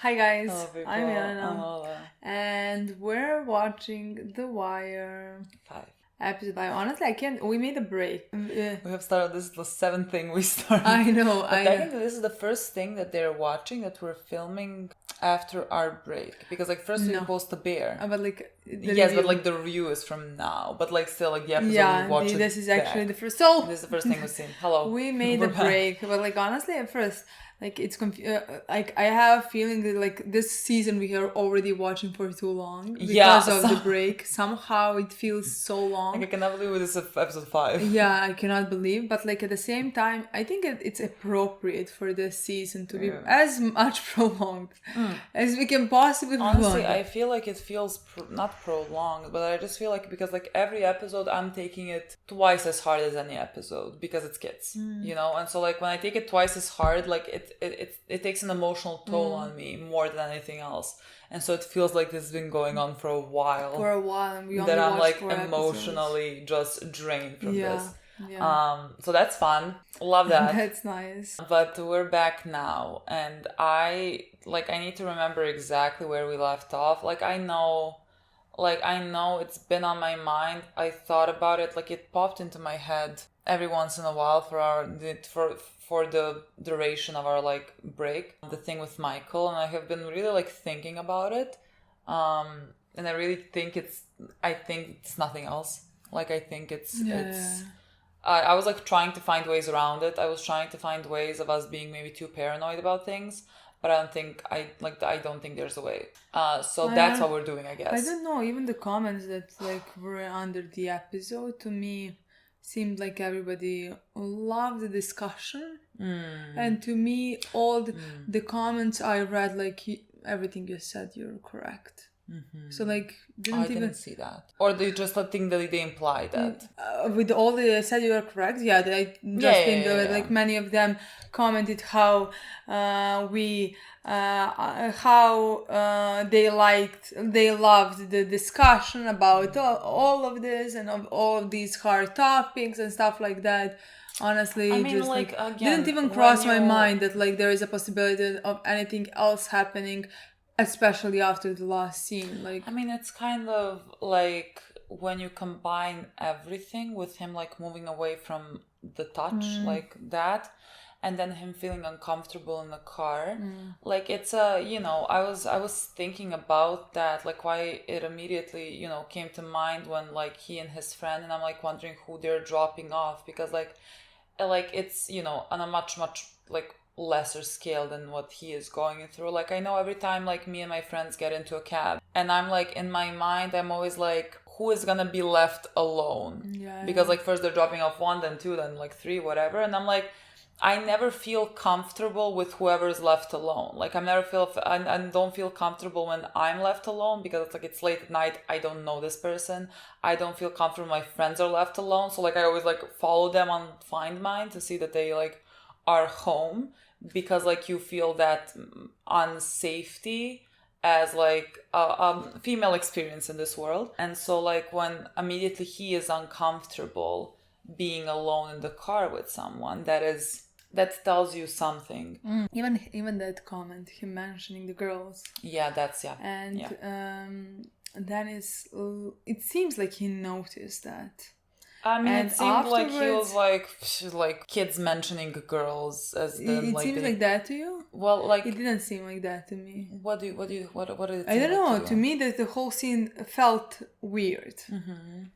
Hi guys, Hello people, I'm I'm Milena, Lola. and we're watching The Wire 5. episode 5. Honestly, I can't. We made a break. We have started, this is the 7th thing we started. I know. But technically this is the first thing that they're watching that we're filming after our break. Because like first we No. post the bear. But like Yes, but like the review is from now. But like still like the episode we watch this it is actually back. the first. So This is the first thing we've seen. Hello. we made We're a back. break, but like honestly, at first, like it's like I have a feeling that like this season we are already watching for too long because of the break. Somehow it feels so long. Like I cannot believe this is episode 5. Yeah, I cannot believe, but like at the same time, I think it's appropriate for this season to be as much prolonged as we can possibly prolong. Honestly, I feel like it feels not prolonged, but I just feel like because like every episode I'm taking it twice as hard as any episode because it's kids, you know? And so like when I take it twice as hard, like it takes an emotional toll on me more than anything else. And so it feels like this has been going on for a while. And we only that I'm like watched 4 emotionally just drained from this. Yeah. So that's fun. Love that. That's nice. But we're back now, and I need to remember exactly where we left off. I know it's been on my mind. I thought about it, like it popped into my head every once in a while for the duration of our like break. The thing with Michael, and I have been really like thinking about it. And I really think it's nothing else. Like I think it's I was like trying to find ways around it. I was trying to find ways of us being maybe too paranoid about things, but I don't think there's a way. So that's what we're doing, I guess. I don't know. Even the comments that like were under the episode to me seemed like everybody loved the discussion, and to me all the comments I read like everything you said, you're correct. Mm-hmm. So like didn't see that, or they just think that they imply that with all the said you are correct. Yeah, I just think that like many of them commented how they loved the discussion about all of this and of all of these hard topics and stuff like that. Honestly, I mean, just like again, didn't even cross my mind that like there is a possibility of anything else happening. Especially after the last scene, like I mean, it's kind of like when you combine everything with him like moving away from the touch like that, and then him feeling uncomfortable in the car. Like it's I was thinking about that, like why it immediately came to mind when like he and his friend, and I'm like wondering who they're dropping off, because like it's on a much like lesser scale than what he is going through. Like I know every time like me and my friends get into a cab, and I'm like in my mind I'm always like, who is gonna be left alone? Because like first they're dropping off 1, then 2, then like 3, whatever, and I'm like, I never feel comfortable with whoever's left alone. Like I don't feel comfortable when I'm left alone, because it's like it's late at night, I don't know this person. I don't feel comfortable my friends are left alone, so like I always like follow them on Find Mine to see that they like are home, because like you feel that unsafety as like a female experience in this world. And so like when immediately he is uncomfortable being alone in the car with someone, that tells you something. Even that comment, him mentioning the girls, and then it seems like he noticed that. I mean, it seemed like he was like kids mentioning girls as them. It seems like that to you? Well, like it didn't seem like that to me. What did it? I don't know. To me, that the whole scene felt weird,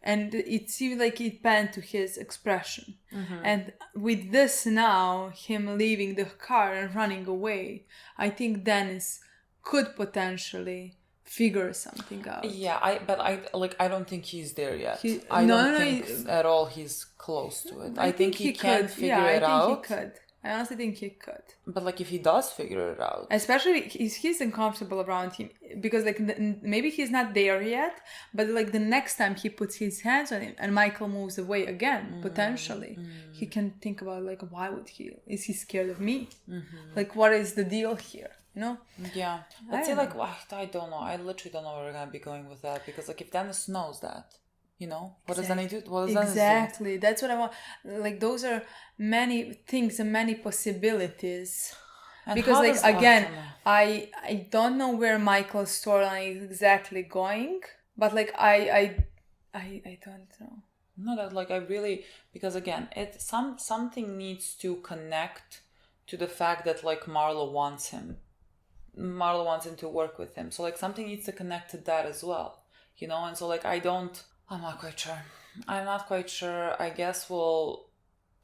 and it seemed like it panned to his expression. And with this now, him leaving the car and running away, I think Dennis could potentially figure something out. Yeah, I don't think he's there yet. I don't think at all he's close to it. I think he can figure it out. I think he could. I honestly think he could. But like if he does figure it out, especially he's uncomfortable around him, because like maybe he's not there yet, but like the next time he puts his hands on him and Michael moves away again, potentially he can think about like, why would he? Is he scared of me? Like what is the deal here? Yeah. Let's say like, I don't know. I literally don't know where we're gonna be going with that, because like if Dennis knows that, what does Dennis do? What does exactly. Dennis do? That's what I want. Like those are many things and many possibilities And because how like does again, Arthur know? I don't know where Michael's storyline is exactly going, but like I don't know. No, that like I really, because again, something needs to connect to the fact that like Marlo wants him. Marlo wants him to work with him. So like something needs to connect to that as well. You know, and so like I'm not quite sure. I'm not quite sure. I guess we'll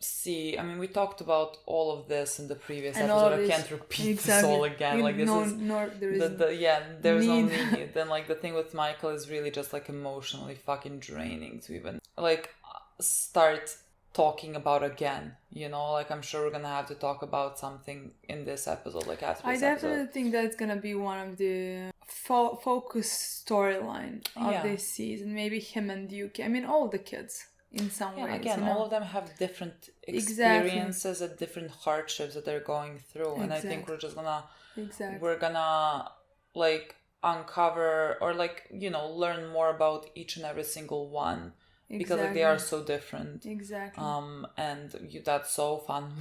see. I mean, we talked about all of this in the previous And all episode. of I this, can't repeat this exactly. all again. Like this no, is there is there's no need. need. Then like the thing with Michael is really just like emotionally fucking draining to even like start talking about again. You know, like I'm sure we're gonna have to talk about something in this episode, like after I this definitely episode. think that's gonna be one of the focus storyline of Yeah. this season. Maybe him and Yuki. I mean, all the kids in some Yeah, ways. again, you know? all of them have different Exactly. experiences and different hardships that they're going through, and I think Exactly. we're just gonna Exactly. we're gonna like uncover or like learn more about each and every single one because like they are so different. Exactly. That's so fun.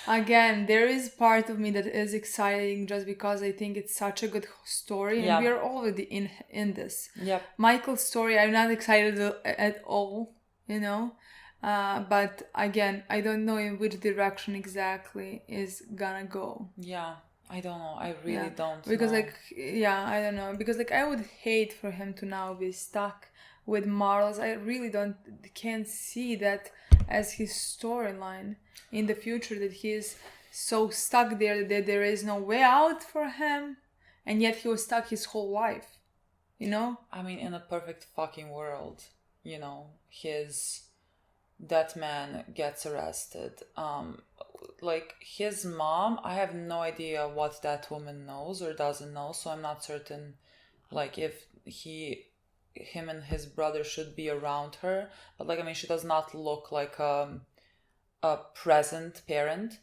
Again, there is part of me that is exciting just because I think it's such a good story, and we are already in this. Yep. Michael's story, I'm not excited at all, you know. But again, I don't know in which direction exactly is gonna go. Yeah, I don't know. I really don't because know. I don't know, because like I would hate for him to now be stuck with Marlo's. I really can't see that as his storyline in the future, that he is so stuck there that there is no way out for him, and yet he was stuck his whole life, you know. I mean, in a perfect fucking world, that man gets arrested. Like his mom, I have no idea what that woman knows or doesn't know, so I'm not certain like if him and his brother should be around her. But like, I mean, she does not look like a present parent.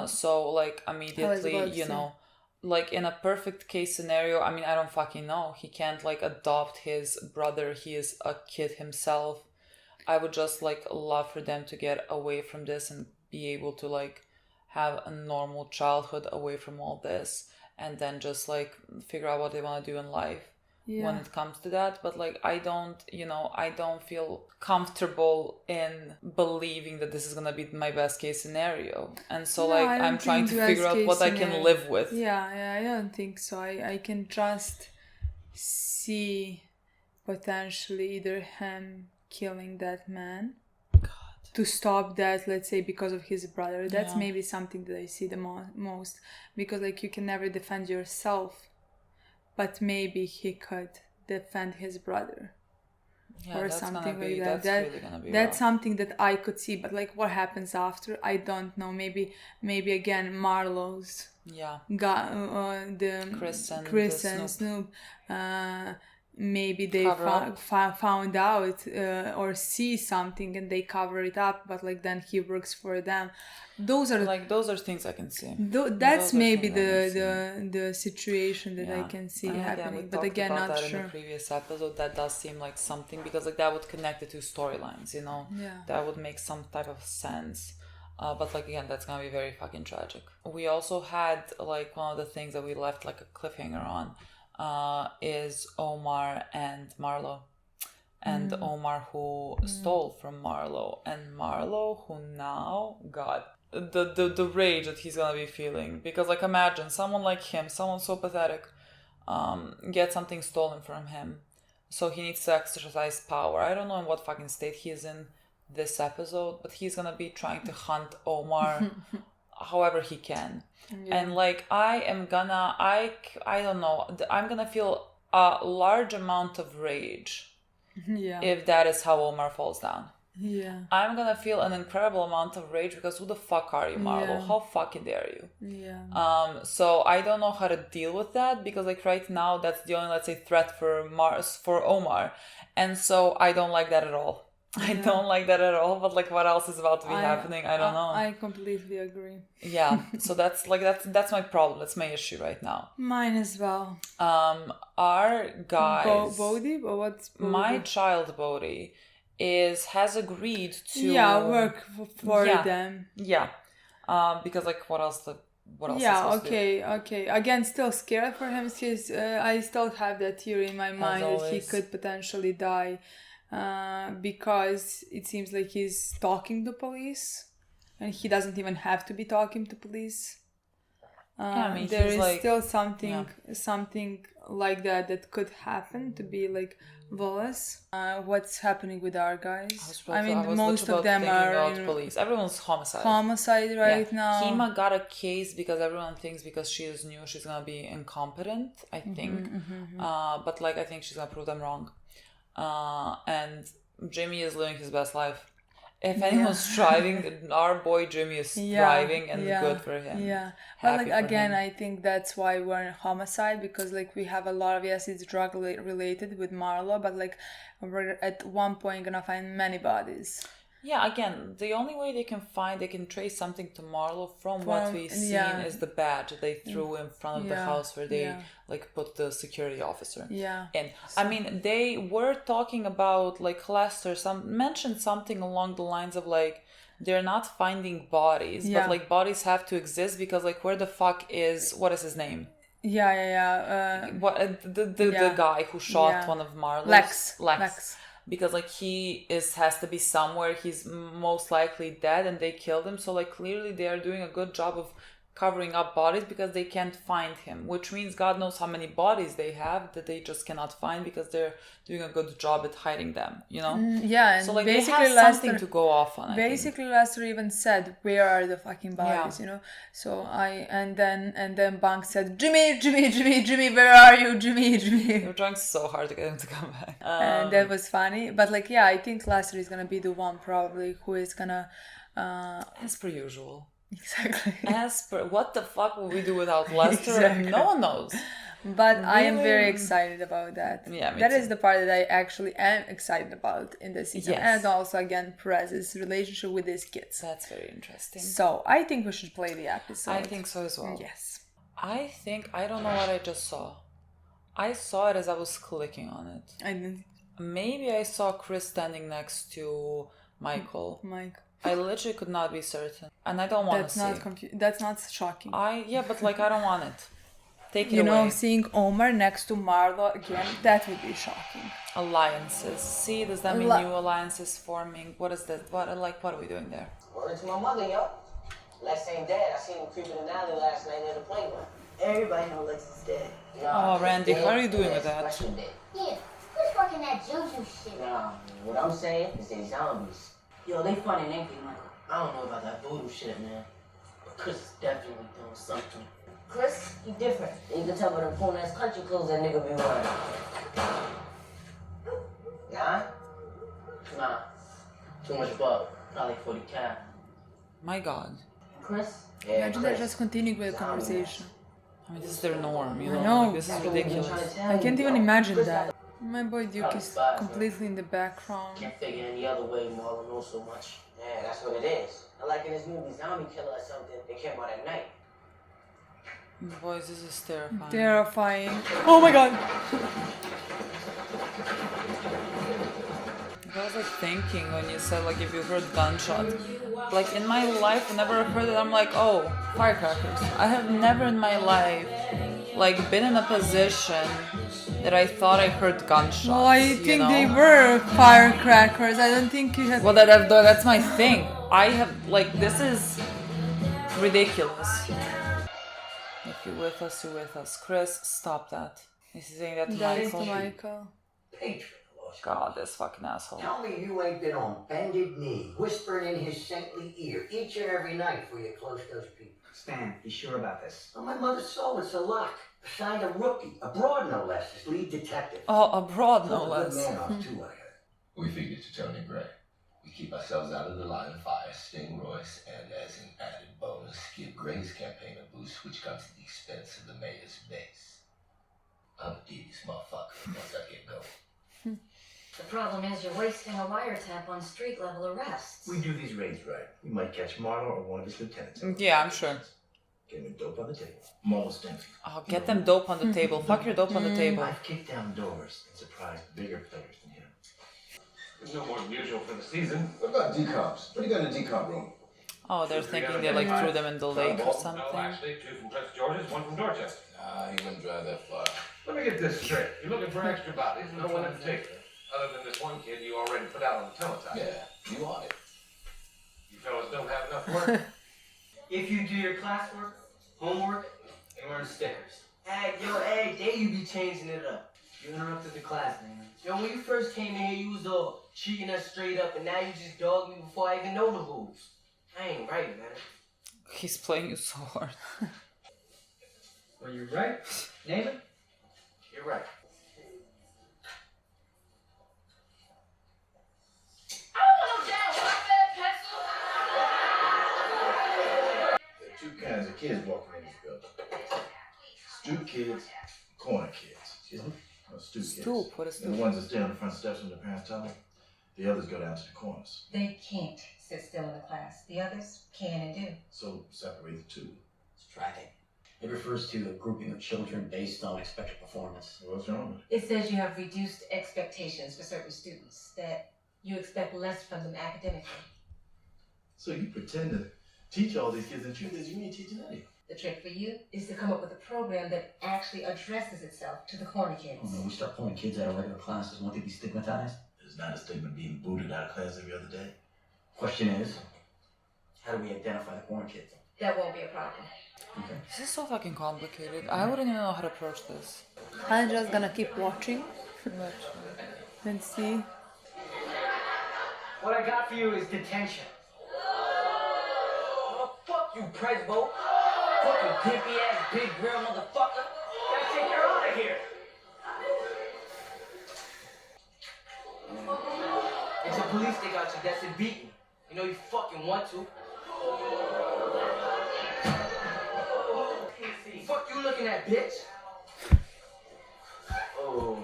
So like immediately, like in a perfect case scenario, I mean, I don't fucking know. He can't like adopt his brother. He is a kid himself. I would just like love for them to get away from this and be able to like have a normal childhood away from all this, and then just like figure out what they want to do in life when it comes to that. But like I don't feel comfortable in believing that this is gonna be my best case scenario, and so like I'm trying to figure out what I can live with. I don't think so. I can just see potentially either him killing that man to stop that, let's say, because of his brother. That's maybe something that I see the most, because like you can never defend yourself, but maybe he could defend his brother or something like that. That's something that I could see, but like what happens after, I don't know. Maybe again Marlo's the Chris and Snoop, maybe they found out or see something and they cover it up, but like then he works for them. Those are things I can see. That's maybe the situation that I can see happening. But again, about not that sure. In the previous episode, that does seem like something, because like that would connect the two storylines, that would make some type of sense. But like again, that's gonna be very fucking tragic. We also had like one of the things that we left like a cliffhanger on. Is Omar and Marlo, and Omar who stole from Marlo, and Marlo who now the rage that he's gonna be feeling, because like imagine someone like him, someone so pathetic, get something stolen from him, so he needs to exercise power. I don't know in what fucking state he is in this episode, but he's gonna be trying to hunt Omar however he can. And like I don't know, I'm gonna feel a large amount of rage if that is how Omar falls down. I'm gonna feel an incredible amount of rage, because who the fuck are you, Marlo? How fucking dare you? So I don't know how to deal with that, because like right now that's the only, let's say, threat for Omar, and so I don't like that at all. I don't like that at all, but like what else is about to be happening, I don't know. I completely agree. So that's my problem. That's my issue right now. Mine as well. Our guys Bodhi? Or what's Bodhi? My child Bodhi has agreed to work for them. Because like what else what else is Yeah, supposed to do? okay. Again, still scared for him. I still have that theory in my mind that he could potentially die because it seems like he's talking to police and he doesn't even have to be talking to police. There is still something like that could happen to be like Wallace. What's happening with our guys? I mean, most of them are in police. Everyone's homicide. Homicide right now. Hema got a case because everyone thinks because she is new, she's gonna be incompetent. I think, but like I think she's gonna prove them wrong. And Jimmy is living his best life. If anyone's striving, our boy Jimmy is thriving and good for him. Yeah. But like again, I think that's why we're in homicide because like we have a lot of, yes, it's drug related with Marlo, but like we're at one point gonna find many bodies. Yeah, again, the only way they can trace something to Marlo from what we've seen is the badge they threw in front of the house where they like put the security officer in. I mean, they were talking about like Lester mentioned something along the lines of like they're not finding bodies, but like bodies have to exist because like where the fuck is what is his name? What the guy who shot one of Marlo's Lex. Because like he has to be somewhere, he's most likely dead and they killed him, so like clearly they are doing a good job of covering up bodies because they can't find him, which means God knows how many bodies they have that they just cannot find because they're doing a good job at hiding them, you know? And so like basically they have something to go off on. Basically Lester even said, where are the fucking bodies, you know? So and then Bank said, Jimmy, where are you, Jimmy? They were trying so hard to get him to come back. And that was funny. But like, I think Lester is gonna be the one probably who is gonna as per usual. Exactly. As per what the fuck will we do without Lester? Exactly. No one knows. But really? I am very excited about that. Yeah, that is the part that I actually am excited about in this season. Yes. And also again Perez's relationship with his kids. That's very interesting. So I think we should play the episode. I think so as well. Yes. I don't know what I just saw. I saw it as I was clicking on it. I didn't. Maybe I saw Chris standing next to Michael. I literally could not be certain, and I don't want to see. That's not shocking. But like I don't want it. Take it away. You know, seeing Omar next to Marlo again, that would be shocking. Alliances. See, does that mean new alliances forming? What is that? What are we doing there? Well, it's my mother, yo. Lex ain't dead. I seen him creeping in the alley last night near the playground. Everybody knows Lex is dead. Oh, Randy, how are you doing with that? Yeah, who's working that juju shit? Nah, what I'm saying is they zombies. Yo, they funny, ain't they, Michael? I don't know about that voodoo shit, man. But Chris is definitely doing something. Chris, he different. You can tell by the cool ass country clothes that nigga be wearing. Nah. Too much buck. Probably 40 cap. My God. Chris? Imagine they're just continuing with the conversation. I mean, this is their norm, you know? No. Like, this is ridiculous. I can't even imagine that. My boy Duke is completely in the background. Can't figure any other way Marlon knows so much. Yeah, that's what it is. I like in this movie Zombie Killer or something, they came out at night. Boys, this is terrifying. Terrifying. Oh my God! I was like thinking when you said like if you heard gunshots. Like in my life, whenever I heard it, I'm like, oh, firecrackers. I have never in my life like been in a position that I thought I heard gunshots. Well, I think they were firecrackers. I don't think you had. Well, that's my thing. I have like this is ridiculous. If you're with us, you're with us. Chris, stop that. He's saying that to That Michael. is to Michael. Patron. God, this fucking asshole. Tell me you ain't been on bended knee, whispering in his saintly ear each and every night before you close those people. Stan, be sure about this. On my mother's soul, it's a lock. Assigned a rookie, abroad no less, as lead detective. Oh, abroad no Good less. man off too, I heard. We figured to Tony Gray. We keep ourselves out of the line of fire, Sting Royce, and as an added bonus, give Gray's campaign a boost, which comes at the expense of the mayor's base. I'm a devious motherfucker once I get going. The problem is you're wasting a wiretap on street-level arrests. We do these raids right. We might catch Marlo or one of his lieutenants. Yeah, I'm sure. Get him dope on the table. I'm almost empty. Oh, get them dope on the table. Fuck your dope on the table. I've kicked down doors and surprised bigger players than him. It's no more than usual for the season. What about decoms? What do you got in the decom room? Oh, they're thinking they like threw them in the lake or something. No, actually, 2 from Prince George's, 1 from Dorchester. He wouldn't drive that far. Let me get this straight. You're looking for extra bodies, no one in particular. Other than this one kid you already put out on the teletype. Yeah, you want it. You fellas don't have enough work. If you do your classwork, homework, and learn stickers. Every day you be changing it up. You interrupted the class, man. Yo, when you first came in here, you was all cheating us straight up, and now you just dog me before I even know the rules. I ain't right, man. He's playing you so hard. Well, you're right. Name it? You're right. There are 2 kinds of kids walking in this building. Stoop kids, corner kids. Excuse me? Or stoop kids. Stoop, what is And the stoop? ones that stay on the front steps when their parents tell them. The others go down to the corners. They can't sit still in the class. The others can and do. So separate the 2. Let's try it. It refers to a grouping of children based on expected performance. What's wrong with it? It says you have reduced expectations for certain students, that you expect less from them academically. So you pretend to teach all these kids, and the truth is you ain't teaching any. The trick for you is to come up with a program that actually addresses itself to the corner kids. When we start pulling kids out of regular classes, won't they be stigmatized? There's not a stigma being booted out of class every other day. Question is, how do we identify the corner kids? That won't be a problem. Okay. This is so fucking complicated. I wouldn't even know how to approach this. I'm just gonna keep watching and see. What I got for you is detention. Oh, fuck you, Presbo. Fucking pimpy ass big girl motherfucker. Gotta take her out of here. It's a police they got you. That's it beating. You know you fucking want to. Fuck you looking at, bitch. Oh,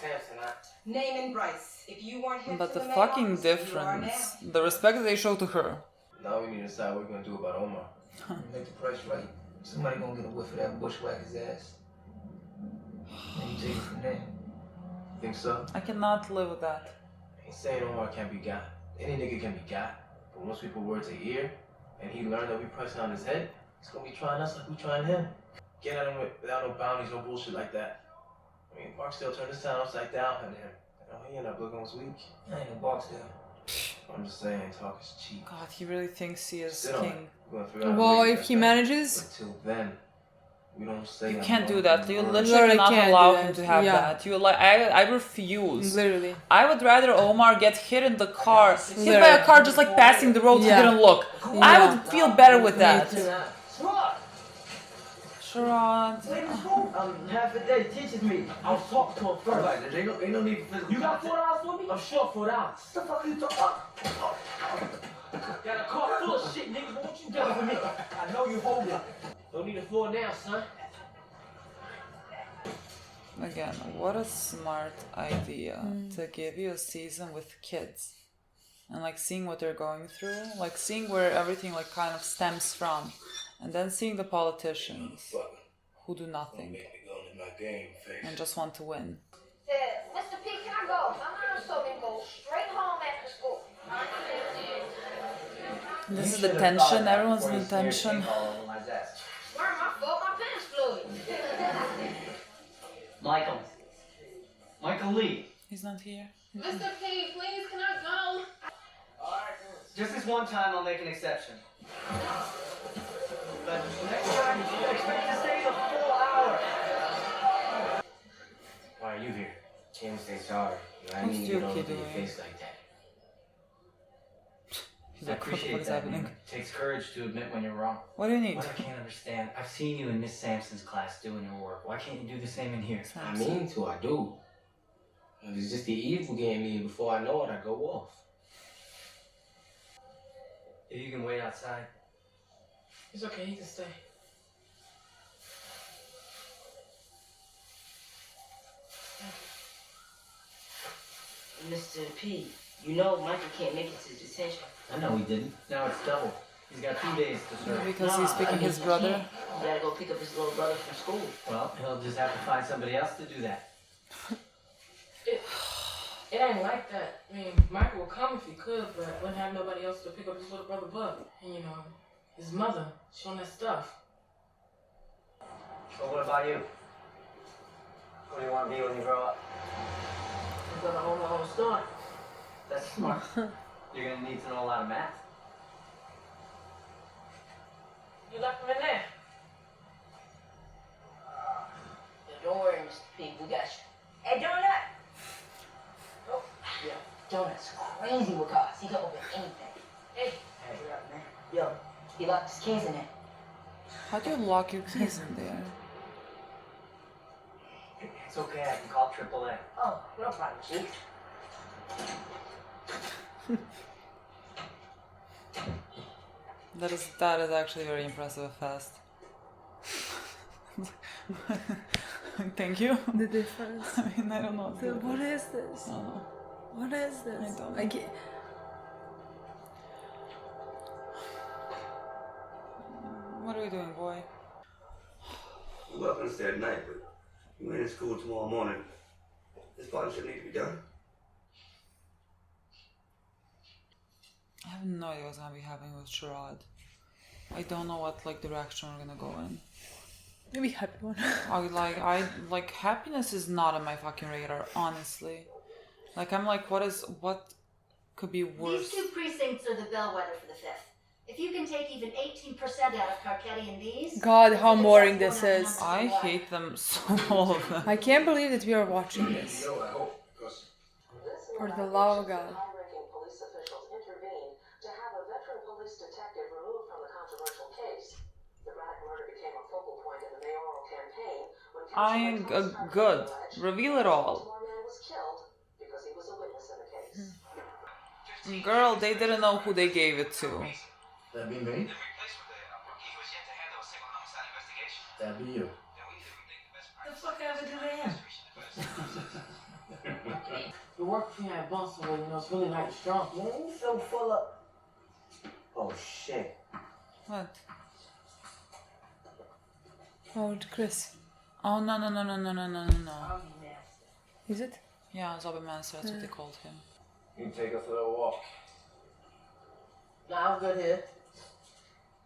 Samson, Naaman Bryce, if you weren't hip But to the main fucking office, you are difference, now. the respect they show to her. now we need to decide what we're gonna do about Omar. Make the price right. Somebody gonna get a whiff of that bushwhacker's ass. And you take it from there. Think so? I cannot live with that. I ain't saying Omar can't be got. Any nigga can be got. But once we put word to ear, and he learned that we pressing on his head, he's gonna be trying us like we trying him. Get at him without no boundaries, no bullshit like that. I mean, Barksdale turned this town upside down on him. You know, he ended up looking was weak. I ain't no Barksdale. I'm just saying, talk is cheap. God, he really thinks he is Sit on king. it. We're gonna figure out Well, ways if to he get that. manages, But till then, we don't say You I'm can't do wrong that. and You wrong. literally Literally cannot can't allow do him that. to have Yeah. that. You like, I refuse. literally. I would rather Omar get hit in the car, hit by a Literally. car just like passing the road, he Yeah. didn't look. I Yeah. would feel better with that. Sharad. Sharad. Half a day teaches me. I'll talk to him first. Right, ain't no need for physical. You got $4 for me? I'm short $4. What the fuck are you talking about? Got a car full of shit, nigga. What you done for me? I know you hold it. Don't need a floor now, son. Again, what a smart idea to give you a season with kids. And like seeing what they're going through, like seeing where everything like kind of stems from. And then seeing the politicians who do nothing and just want to win. Said, Mr. P, can I go? My mom told me to go straight home after school. This is the tension, everyone's in the tension. Where my fault? My pants fluid. Michael Lee. He's not here. Mr. P, please, can I go? Just this one time, I'll make an exception. But next time, you expect to stay the full hour. Why are you here? Can't say sorry. I What's didn't get all Yuki over your doing? face like that. He's I like, what the fuck appreciate is that. happening? It takes courage to admit when you're wrong. What do you need? What I can't understand, I've seen you in Miss Sampson's class doing your work. Why can't you do the same in here? I mean to, I do. And it's just the evil getting me, and before I know it, I go off. If you can wait outside. It's okay, you can stay. Mr. P, you know Michael can't make it to detention. I know he didn't. Now it's double. He's got 2 days to serve. Because he's picking his brother. He gotta go pick up his little brother from school. Well, he'll just have to find somebody else to do that. It ain't like that. I mean, Michael would come if he could, but wouldn't have nobody else to pick up his little brother Bud. And you know, his mother, she on that stuff. So what about you? What do you want to be when you grow up? I'm gonna own my own store. That's smart. You're gonna need to know a lot of math. You left him in there. Yeah, don't worry, Mr. Pig, we got you. Hey, Donut! Oh, yeah, Donut's crazy with cars. He can open anything. Hey, what up, man? Yo, he locked his keys in there. How do you lock your keys in there? It's okay, I can call AAA. Oh, no problem, Chief. That is actually very impressive and fast. Thank you. The difference. I mean, I don't know. What is this? I don't know. What is this? I don't know. I can't. What are we doing, boy? We were going to stay at night, but you ain't in school tomorrow morning. This partnership needs to be done. I have no idea what's gonna be happening with Sherrod. I don't know what direction we're gonna go in. Maybe happy one. I happiness is not on my fucking radar, honestly. I'm like, what could be worse? These two precincts are the bellwether for the 5th. If you can take even 18% out of Carcetti and these... God, how boring this is. I hate them so, all of them. I can't believe that we are watching this. For the love of God. Good. Reveal it all. Girl, they didn't know who they gave it to. That be me? That be you. What the fuck ever do to him? The work for me at Boston, it's really not strong. Man, you so full of... Oh, shit. What? Oh, Chris. Oh, no. Is it? Yeah, Zombie-Master, that's what they called him. You can take us a little walk. Nah, I'm good here.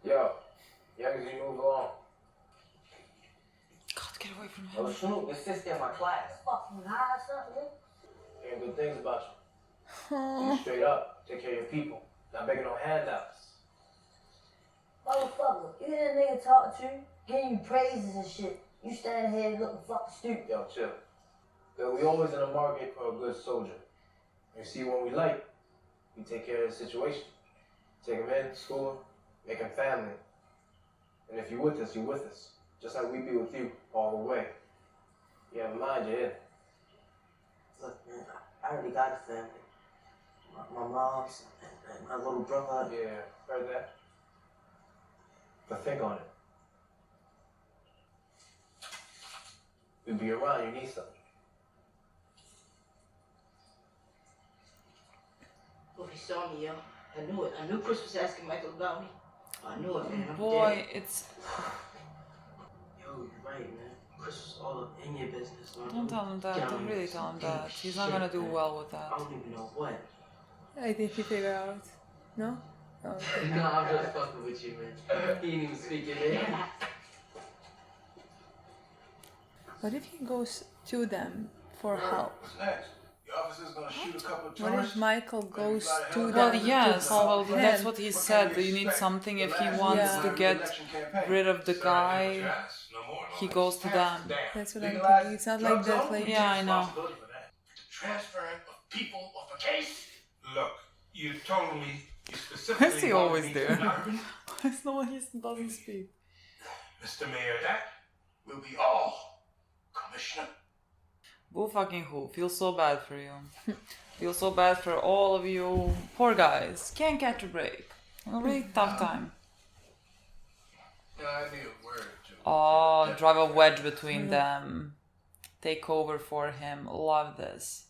Yo, young as you move along. God, get away from him. Oh, Snoop, the sister in my class. Fucking high or something? Hearing good things about you. You straight up, take care of your people. Not begging no handouts. Motherfucker, you hear that nigga talk to you? Giving you praises and shit. You standing here looking fucking stupid. Yo, chill. Yo, we always in the market for a good soldier. You see, when we like, we take care of the situation. Take him in, school him, make him family. And if you're with us, you're with us. Just like we be with you all the way. You have a mind, you're in. Look, man, I already got a family. My mom's and my little brother. Yeah, heard that. But think on it. We'll be around, you need something. Well, he saw me, yo. I knew it. I knew Chris was asking Michael about me. I knew it, man. I'm Boy, dead. it's... Yo, you're right, man. Chris was all up in your business, man. Don't tell him that. Don't really tell him that. He's not gonna do well with that. I don't even know what. I think he figured out. No? Oh, okay. No, I'm just fucking with you, man. He didn't even speak it in. What if he goes to them for help? What's next? The officer's gonna shoot a couple of What if tourists. Michael goes to them Well, to yes, help well, him? that's what he said. You need something if he wants to get rid of the guy. He goes to them. That's what I'm thinking. It's not like that, like... Yeah, I know. Transferring of people off a case? Look, you told me you Why specifically is he wanted always me there? to learn. Why is no one he doesn't speak? Mr. Mayor, that will be all, Commissioner. Boo fucking who? Feel so bad for you. Feel so bad for all of you poor guys. Can't catch a break. A really tough time. No, I need a word to. Oh, drive a wedge between them. Take over for him. Love this.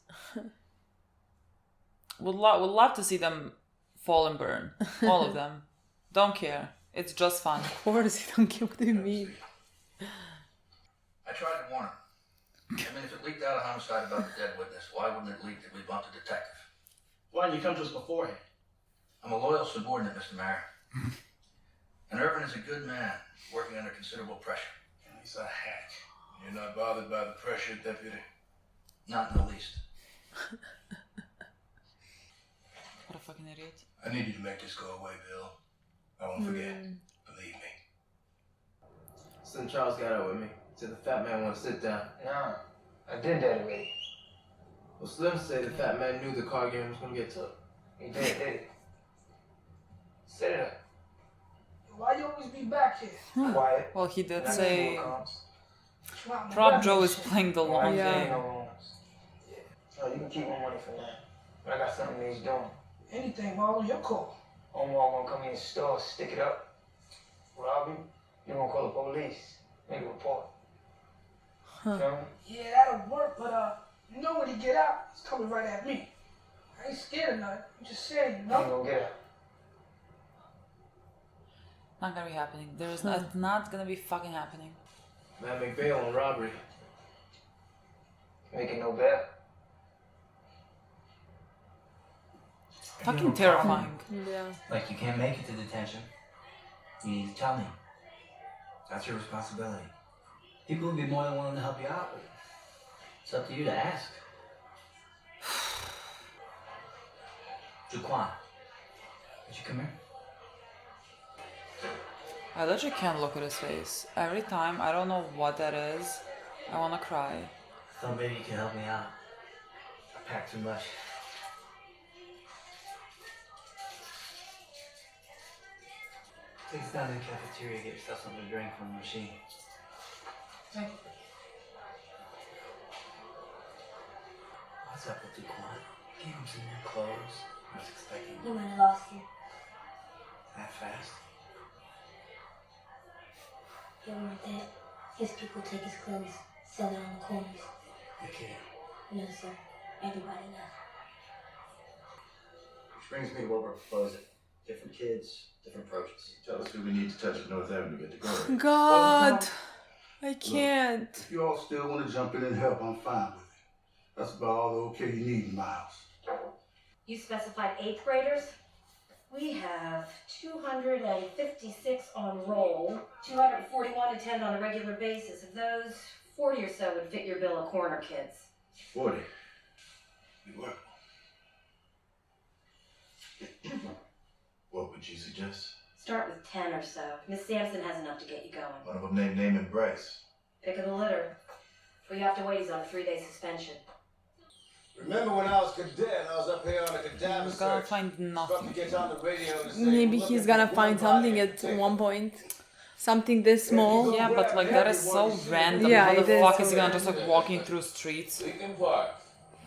Would love to see them fall and burn. All of them. Don't care. It's just fun. Of course, you don't care. What do you mean? I tried to warn him. I mean, if it leaked out a homicide about the dead witness, why wouldn't it leak that we bumped a detective? Why didn't you come to us beforehand? I'm a loyal subordinate, Mr. Mayor. And Irvin is a good man, working under considerable pressure. He's a hack. You're not bothered by the pressure, Deputy? Not in the least. What a fucking idiot. I need you to make this go away, Bill. I won't forget. Believe me. Son Charles got out with me. Said the fat man want to sit down. Nah, I did that already. Well, Slim said the fat man knew the card game was going to get took. He did. Set it up. Why you always be back here? Quiet. Well, he did Not say anymore, Prop Joe is playing the long Yeah. game. Oh, you can keep my money for now. But I got something that he's doing. Anything, Marlon, your call. Omar gonna come in the store, stick it up. Rob you, you gonna call the police, make a report. Feel me? Yeah, that'll work, but you know when he get out, he's coming right at me. I ain't scared of nothing. I'm just saying, you know. He gonna get out. Not gonna be happening. There's not gonna be fucking happening. Man, make bail on robbery. Making no bail. Fucking terrifying. Yeah. Like, you can't make it to detention. You need to tell me. That's your responsibility. People would be more than willing to help you out, but it's up to you to ask. Jaquan, would you come here? I literally can't look at his face. Every time, I don't know what that is, I wanna cry. Thought maybe you can help me out. I packed too much. Take us down to the cafeteria, get yourself something to drink from the machine. Thank you. What's up with Duquan? Gave him some new clothes. I was expecting You might have lost you. that fast. You weren't that. His people take his clothes, sell it on the corners. You're kidding. No, sir. Everybody knows. Which brings me to what we're proposing. Different kids, different approaches. Tell us who we need to touch at North Avenue to get the glory. God, I can't. If you all still want to jump in and help, I'm fine with it. That's about all the okay you need in my house. You specified 8th graders? We have 256 on roll, 241 attend on a regular basis. Of those, 40 or so would fit your bill of corner kids. 40. You what? What would you suggest? Start with 10 or so. Miss Sampson has enough to get you going. One of them named Name and Bryce. Pick of the litter. What you have to wait is on a 3-day suspension. Remember when I was cadet, I was up here on a cadaver He's gonna search. find nothing. Gets on the radio and say, Maybe "We're he's looking gonna for find one body something in at particular." one point. Something this small. Yeah, but like that is so random. Yeah, How the it is fuck so is he gonna random. just like walking through streets?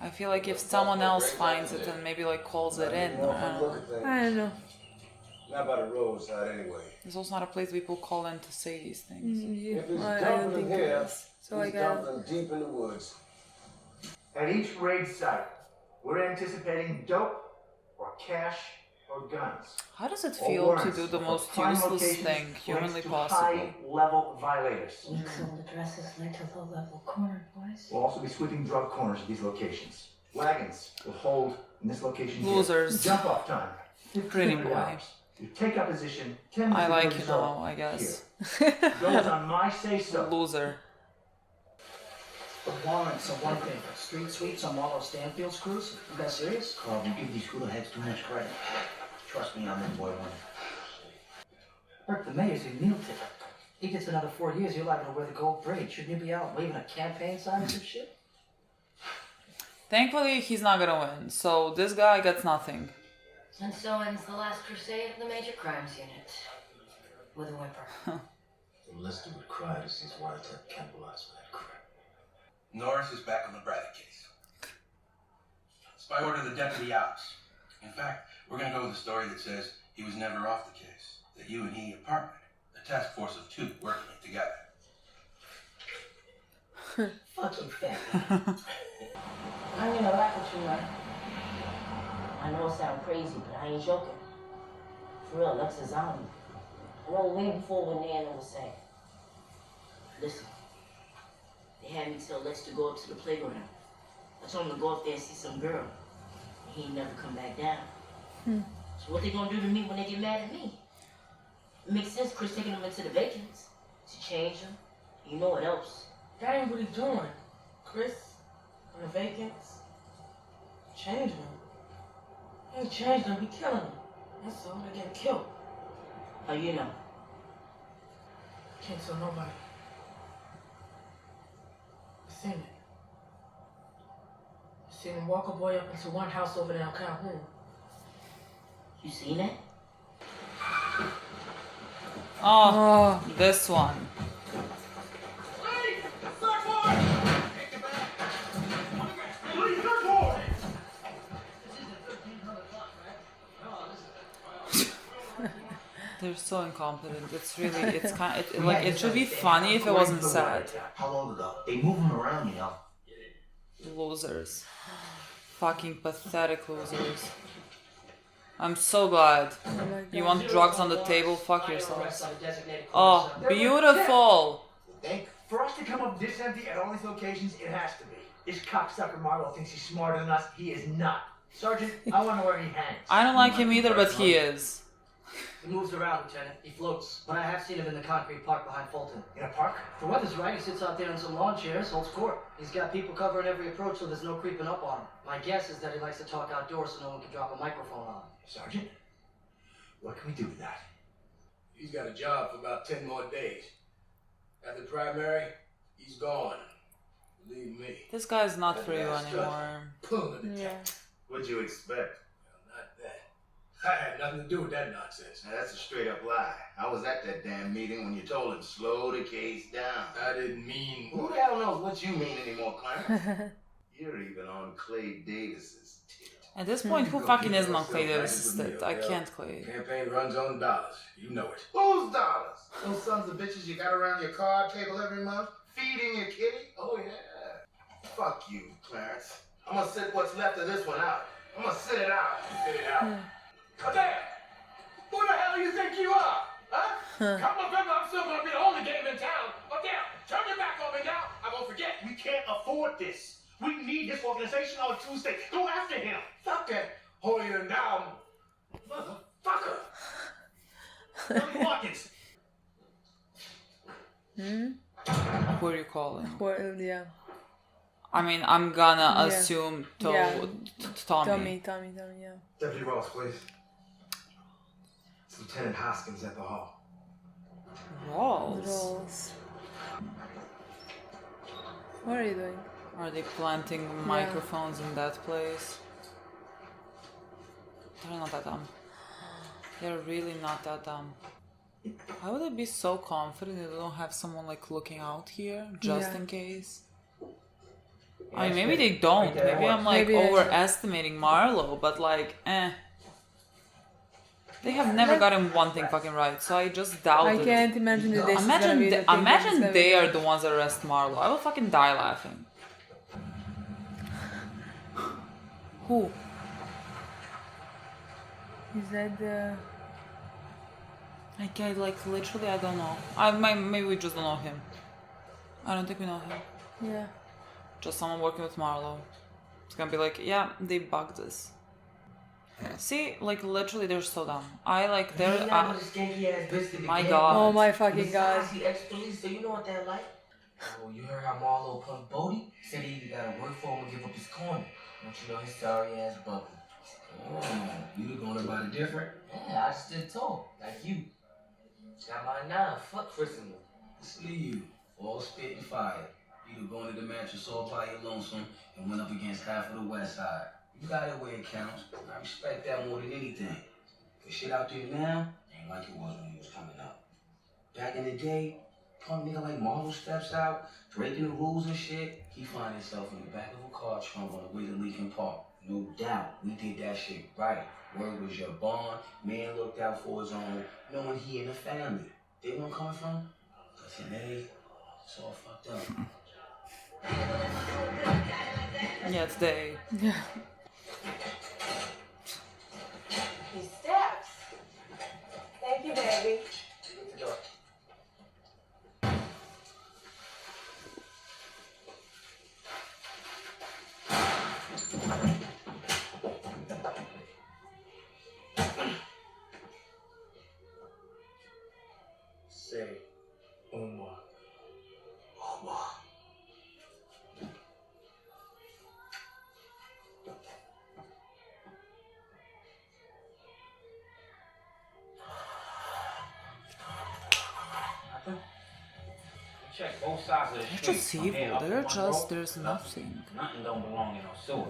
I feel like if someone else finds it and maybe like calls it in, or, I don't know. I don't know. Not by the roadside anyway. It's also not a place people call in to say these things. If it's I dumping don't think them it here, is. So I he's got. dumping them deep in the woods. At each raid site, we're anticipating dope or cash or guns. How does it Or feel to warrants do the for most prime useless locations thing linked humanly to possible? high-level violators. We sold addresses linked to low-level corner boys. We'll also be sweeping drug corners at these locations. Wagons will hold in this location here. Losers. Jump off time. Pretty 15 boy. hours. You take up position 10 minutes I like before you start. now, I guess. Here. Goes on my say-so. Loser. The warrants are one thing. Street sweeps on Marlo Stanfield's crews? You guys serious? Carl, you give these cooler heads too much credit. Trust me, I'm in boy one. Burke, the mayor's your meal ticket. He gets another 4 years, you're liable to wear the gold braid. Shouldn't you be out waving a campaign sign or some shit? Thankfully, he's not gonna win, so this guy gets nothing. And so ends the last crusade of the Major Crimes Unit. With a whimper. The lister would cry to see his wiretap cannibalized by that crap. Norris is back on the Braddock case. It's by order of the deputy ops. In fact, we're going to go with a story that says he was never off the case. That you and he are partnered. A task force of 2 working it together. Fucking fat. I mean, I like what you like. I know it sounds crazy, but I ain't joking. For real, Lex is on me. I know way before when Nana was saying. Listen, They had me tell Lex to go up to the playground. I told him to go up there and see some girl. He ain't never come back down. So what they gonna do to me when they get mad at me? It makes sense Chris taking them into the vacants to change them. You know what else? That ain't what he doing. Chris, on the vacants, change them. He ain't changed them, he killing them. That's all, they getting killed. How you know? Can't tell nobody. I seen it. I seen him walk a boy up into one house over there in Calhoun. You seen it? Oh, this one. They're so incompetent. It's really, it's kind of, like, it should be funny if it wasn't sad. How long ago? They move him around, you know. Losers. Fucking pathetic losers. I'm so glad. You want drugs on the table? Fuck yourselves. Oh, beautiful! For us to come up this empty at all these locations, it has to be. This cocksucker Marlowe thinks he's smarter than us. He is not. Sergeant, I want to know where he hangs. I don't like him either, but he is. He moves around, Lieutenant. He floats. But I have seen him in the concrete park behind Fulton. In a park? If the weather's right, he sits out there in some lawn chairs, holds court. He's got people covering every approach so there's no creeping up on him. My guess is that he likes to talk outdoors so no one can drop a microphone on him. Sergeant, what can we do with that? He's got a job for about 10 more days. After the primary, he's gone. Believe me. This guy's not for you anymore. Yeah. What'd you expect? Not that. I had nothing to do with that nonsense. Now, that's a straight up lie. I was at that damn meeting when you told him slow the case down. I didn't mean... Who the hell knows what you mean anymore, Clarence? You're even on Clay Davis's tit. At this point, who fucking isn't on Clay Davis's tit? I can't Clay. Campaign runs on dollars. You know it. Whose dollars? Those sons of bitches you got around your card table every month? Feeding your kitty? Oh, yeah. Fuck you, Clarence. I'm gonna sit what's left of this one out. I'm gonna sit it out. Sit it out. But damn! Who the hell do you think you are? Huh? Come November, I'm still gonna be the only game in town. But damn, turn your back on me now. I won't forget. We can't afford this. We need this organization on Tuesday. Go after him. Fuck that. Holier now. Motherfucker. Billy Watkins. Who are you calling? Well, yeah. I mean, I'm gonna assume Tommy. Tommy, yeah. Deputy Ross, please. It's Lieutenant Hoskins at the hall. Rolls. What are you doing? Are they planting microphones in that place? They're not that dumb. They're really not that dumb. Why would I be so confident that they don't have someone like looking out here just in case? I mean, maybe they don't. Maybe I'm like overestimating Marlowe, but like, They have never gotten one thing fucking right, so I just doubt it. I can't imagine that this imagine is gonna be imagine they are the ones that arrest Marlowe. I will fucking die laughing. Who? Is that the... I like literally I don't know. Maybe we just don't know him. I don't think we know him. Yeah. Just someone working with Marlowe. It's gonna be like, yeah, they bugged us. See, like literally, they're so dumb. I like they're. My God. Oh my fucking God. He's ex-police, so you know what they're like. Oh, you heard how Marlowe punked Bodie? Said he either gotta work for him or give up his corner. Don't you know his sorry ass bubble? Oh, you look going about it different? Yeah, I just did tall, like you. Got mine now. Fuck Chris and them. Listen to you, all spit and fire. You could go into the mattress all by your lonesome and went up against half of the West Side. You got it where it counts. I respect that more than anything. The shit out there now ain't like it was when you was coming up. Back in the day, punk nigga like Marlowe steps out, breaking the rules and shit, he find himself in the back of a car trunk on the way to Lincoln Park. No doubt, we did that shit right. Word was your bond, man looked out for his own, knowing he in the family. They won't come from? Cause today, it's all fucked up. Yeah, it's they. Yeah. These steps. Thank you, baby. Say, Omar. Omar. Nothing? Check both sides of the street. Just From here evil. up They're one just, road, there's nothing. Nothing don't belong in no sewer.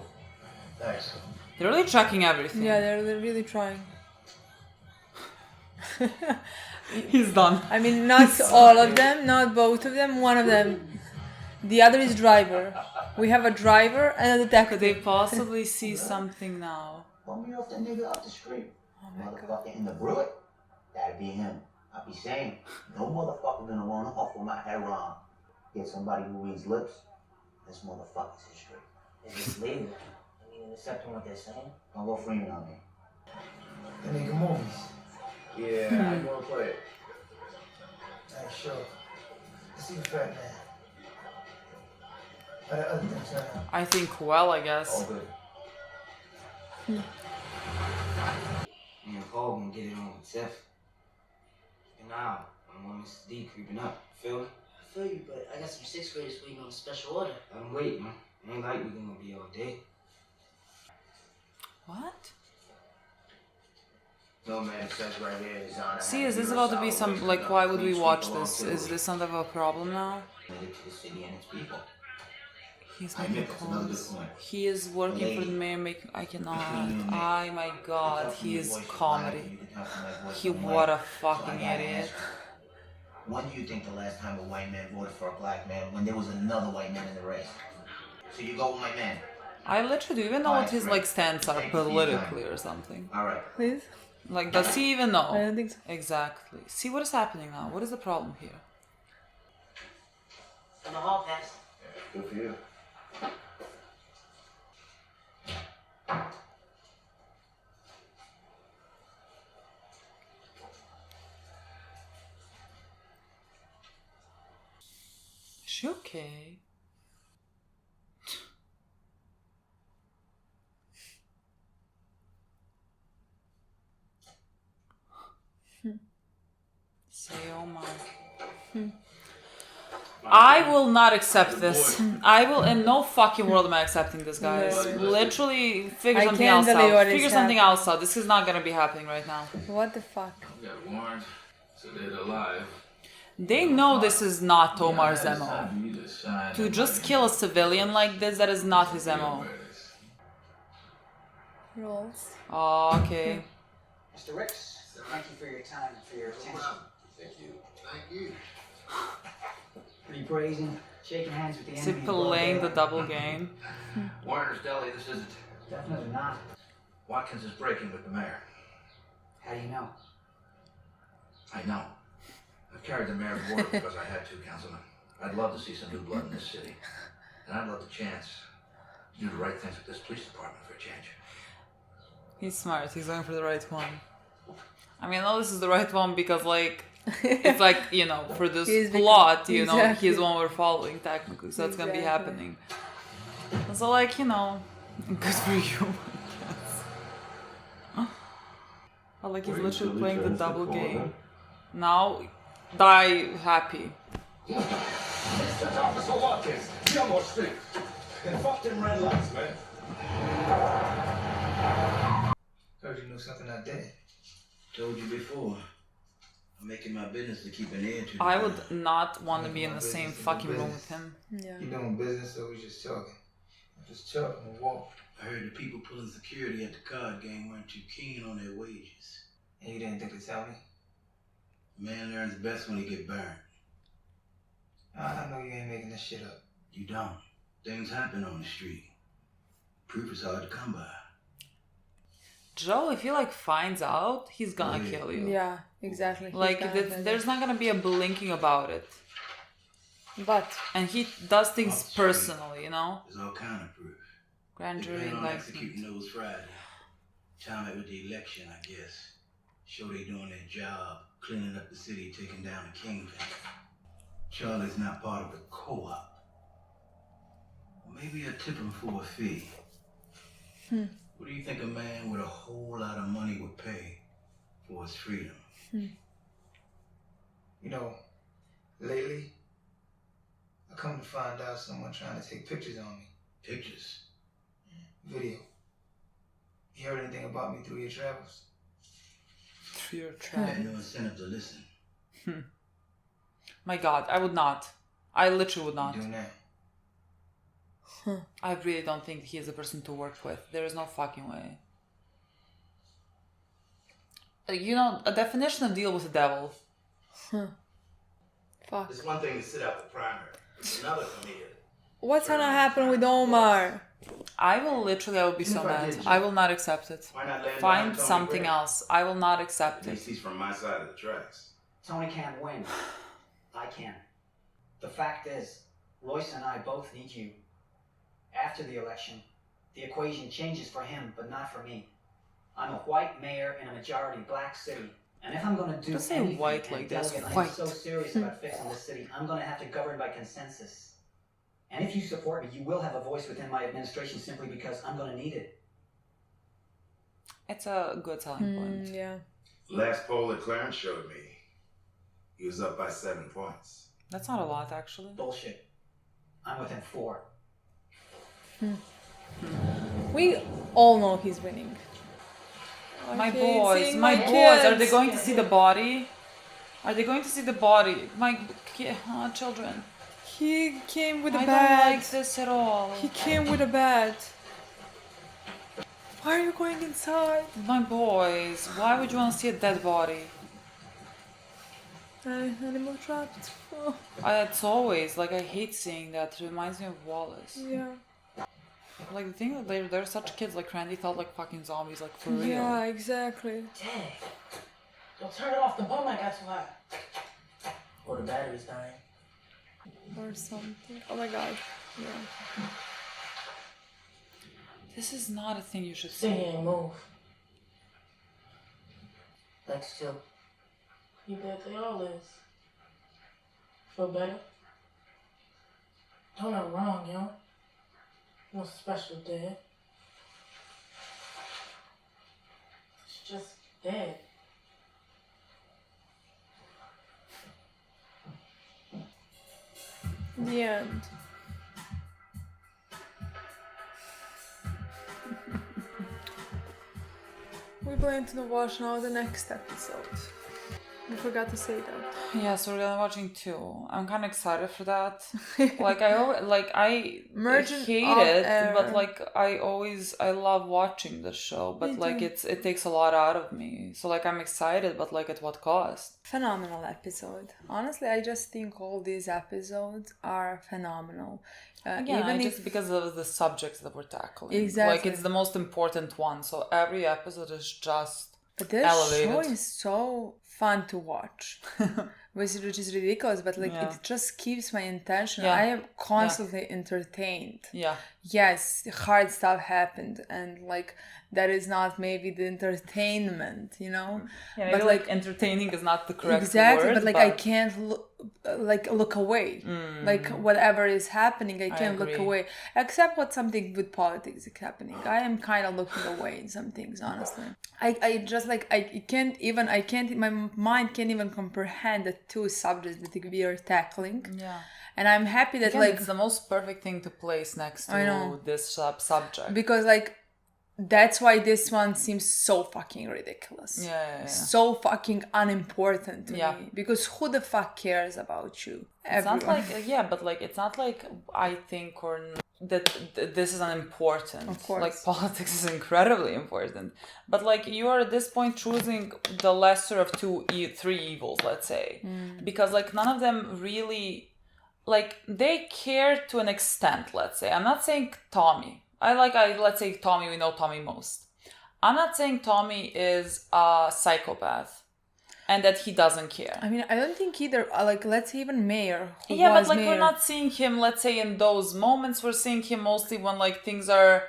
Thanks. They're really checking everything. Yeah, they're really trying. He's done. I mean, not all of them, not both of them, one of them. The other is driver. We have a driver and a detective. Could they possibly see something now? Bum me off that nigga up the street. Motherfucker in the brewery. That'd be him. I be saying, no motherfucker gonna run off with my heroin. Get somebody who reads lips. This motherfucker's history. Is this legal? I mean, accepting what they're saying? Don't go Freeman on me. They making movies. Yeah, I wanna play it. Hey, sure. Let's see the fat man. How the other things turn out? I think well, I guess. All good. Me and Paul gonna get it on with Tiff. And now, I don't want Mrs. D creeping up. Feel me? I feel you, but I got some 6th graders waiting on a special order. Let them wait, man. It ain't like we gonna be all day. What? No, man, it says right here, His Honor. See, is this about to be some, like, why would we watch this? Is this some type of a problem now? Committed to the city and its people. He's I making admit that's another calls. good point. He is working for the mayor. I cannot. Oh my god, he is comedy. He what a fucking idiot. When do you think the last time a white man voted for a black man when there was another white man in the race? So you go with my man. I literally don't even know what his like stance are politically or something. Alright. Please? Like, does he even know? I don't think so. Exactly. See what is happening now? What is the problem here? In the hall pass. Good for you. Is she okay? Say, oh my. I will not accept this. I will, in no fucking world am I accepting this, guys. No. Literally, figure I something can't else believe what out. is Figure something happening. else out. This is not gonna be happening right now. What the fuck? We got warrant, so they're alive. They know this is not Tomar's MO. To just kill a civilian like this, that is not his MO. Rolls. Oh, okay. Mr. Ricks, thank you for your time and for your attention. Thank you. Thank you. Pretty brazen. Shaking hands with the Is he enemy. playing the double game? Warner's Deli, this isn't. Definitely not. Watkins is breaking with the mayor. How do you know? I know. I've carried the mayor's word because I had to, Councilman. I'd love to see some new blood in this city. And I'd love the chance to do the right things with this police department for a change. He's smart. He's going for the right one. I mean, I know this is the right one because, like, it's like, you know, for this plot, you know, exactly. he's the one we're following, technically. So it's gonna be happening. So, like, you know, good for you, I guess. Oh, like, he's literally playing the double game. Now, die happy. Mr. Officer Watkins, you almost speak. And fuck them red lights, man. Heard you knew something I did. Told you before. I'm making my business to keep an ear to. I would not want to be in the same fucking room with him. Yeah. You doing business or we just talking? I'm just talking and walk. I heard the people pulling security at the card game weren't too keen on their wages. And you didn't think to tell me? A man learns best when he get burned. I know you ain't making this shit up. You don't. Things happen on the street. Proof is hard to come by. Joe, if he like finds out, he's gonna kill you. Yeah, exactly. He's Like, gonna th- do there's not gonna be a blinking about it. But. And he does things personally, you know? There's all kind of proof. Grand They jury plan on indictment. executing those Friday. Time it with the election, I guess. Show they doing their job, cleaning up the city, taking down the kingpin. Charlie's not part of the co-op. Well, maybe I'll tip him for a fee. What do you think a man with a whole lot of money would pay for his freedom? You know, lately, I come to find out someone trying to take pictures on me. Pictures? Video. You heard anything about me through your travels? Through your I had no incentive to listen. My God, I would not. I literally would not. You do now. I really don't think he is a person to work with. There is no fucking way. You know, a definition of deal with the devil. Fuck. It's one thing to sit out the primary. It's another for me to... What's gonna happen with Omar? I will be so mad. I will not accept it. Why not land Find behind Tony something Gray? else. I will not accept At least it. he's from my side of the tracks. Tony can't win. I can. The fact is, Royce and I both need you. After the election, the equation changes for him, but not for me. I'm a white mayor in a majority black city. And if I'm going to do Don't say anything, white and like this, Delegate, white. I'm so serious about fixing this city, I'm going to have to govern by consensus. And if you support me, you will have a voice within my administration simply because I'm going to need it. It's a good selling point. Yeah. Last poll that Clarence showed me, he was up by 7 points. That's not a lot, actually. Bullshit. I'm within 4. We all know he's winning. My Okay, boys, seeing my my boys, are they kids. going to see the body? Are they going to see the body? Children. He came with a I bat. don't like this at all. He came with a bat. Why are you going inside? My boys, why would you want to see a dead body? Animal trapped. Oh, It's always, like, I hate seeing that. It reminds me of Wallace. yeah. Like, the thing that they're such kids, like, Randy felt like fucking zombies, like, for real. Yeah, exactly. Dang. Yo, turn it off. The bum might got too hot. Or the battery's dying. Or something. Oh my god. Yeah. This is not a thing you should Stay see. here and move. Thanks, too. You bet they all is. Feel better? Don't know wrong, yo. No special dead. It's just dead. The end. We're going to watch now the next episode. We forgot to say that. Yeah, so we're gonna watching 2. I'm kind of excited for that. I Merchant hate of it, Air. but I love watching the show. But Me like too. it takes a lot out of me. So like I'm excited, but like at what cost? Phenomenal episode. Honestly, I just think all these episodes are phenomenal. Again, just because of the subjects that we're tackling. Exactly. Like it's the most important one. So every episode is just But this elevated. show is so fun to watch, which is ridiculous, but like Yeah. it just keeps my attention. Yeah. I am constantly entertained. Yeah. Yes, hard stuff happened, and like that is not maybe the entertainment, you know. Yeah, but maybe, like entertaining is not the correct exactly, word. but like I can't look away. Like whatever is happening, I can't look agree. away. Except what something with politics is happening. I am kind of looking away in some things, honestly. I just like I can't my mind can't even comprehend the 2 subjects that we are tackling. Yeah. And I'm happy that Again, like it's the most perfect thing to place next I to know. this subject. because like that's why this one seems so fucking ridiculous. Yeah. So fucking unimportant to Yeah. me. Because who the fuck cares about you? It's not Everyone. like but like it's not like I think or that this is unimportant. Of course. Like politics is incredibly important, but like you are at this point choosing the lesser of 3 evils, let's say, because like none of them really like they care to an extent. Let's say I'm not saying Tommy. Let's say Tommy. We know Tommy most. I'm not saying Tommy is a psychopath. And that he doesn't care. I mean, I don't think either. Like, let's say even Mayor. Who Yeah, but was like mayor. we're not seeing him. Let's say in those moments, we're seeing him mostly when like things are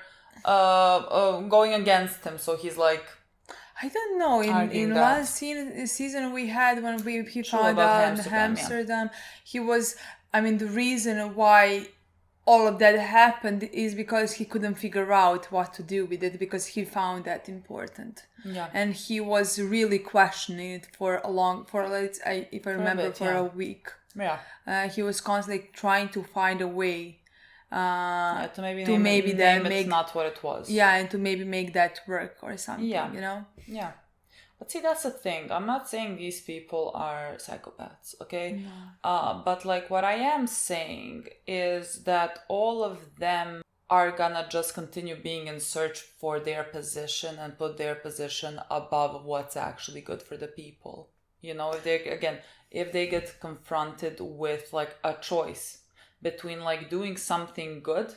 going against him. So he's like, I don't know. In that. last season we had when he True, found about out in Amsterdam, yeah. Amsterdam, he was. I mean, the reason why all of that happened is because he couldn't figure out what to do with it, because he found that important. Yeah. And he was really questioning it for a week. Yeah. He was constantly trying to find a way to maybe name it's not what it was. Yeah, and to maybe make that work or something, Yeah. you know? Yeah. But see, that's the thing. I'm not saying these people are psychopaths, okay? No. But like what I am saying is that all of them are gonna just continue being in search for their position and put their position above what's actually good for the people. You know, if they get confronted with like a choice between like doing something good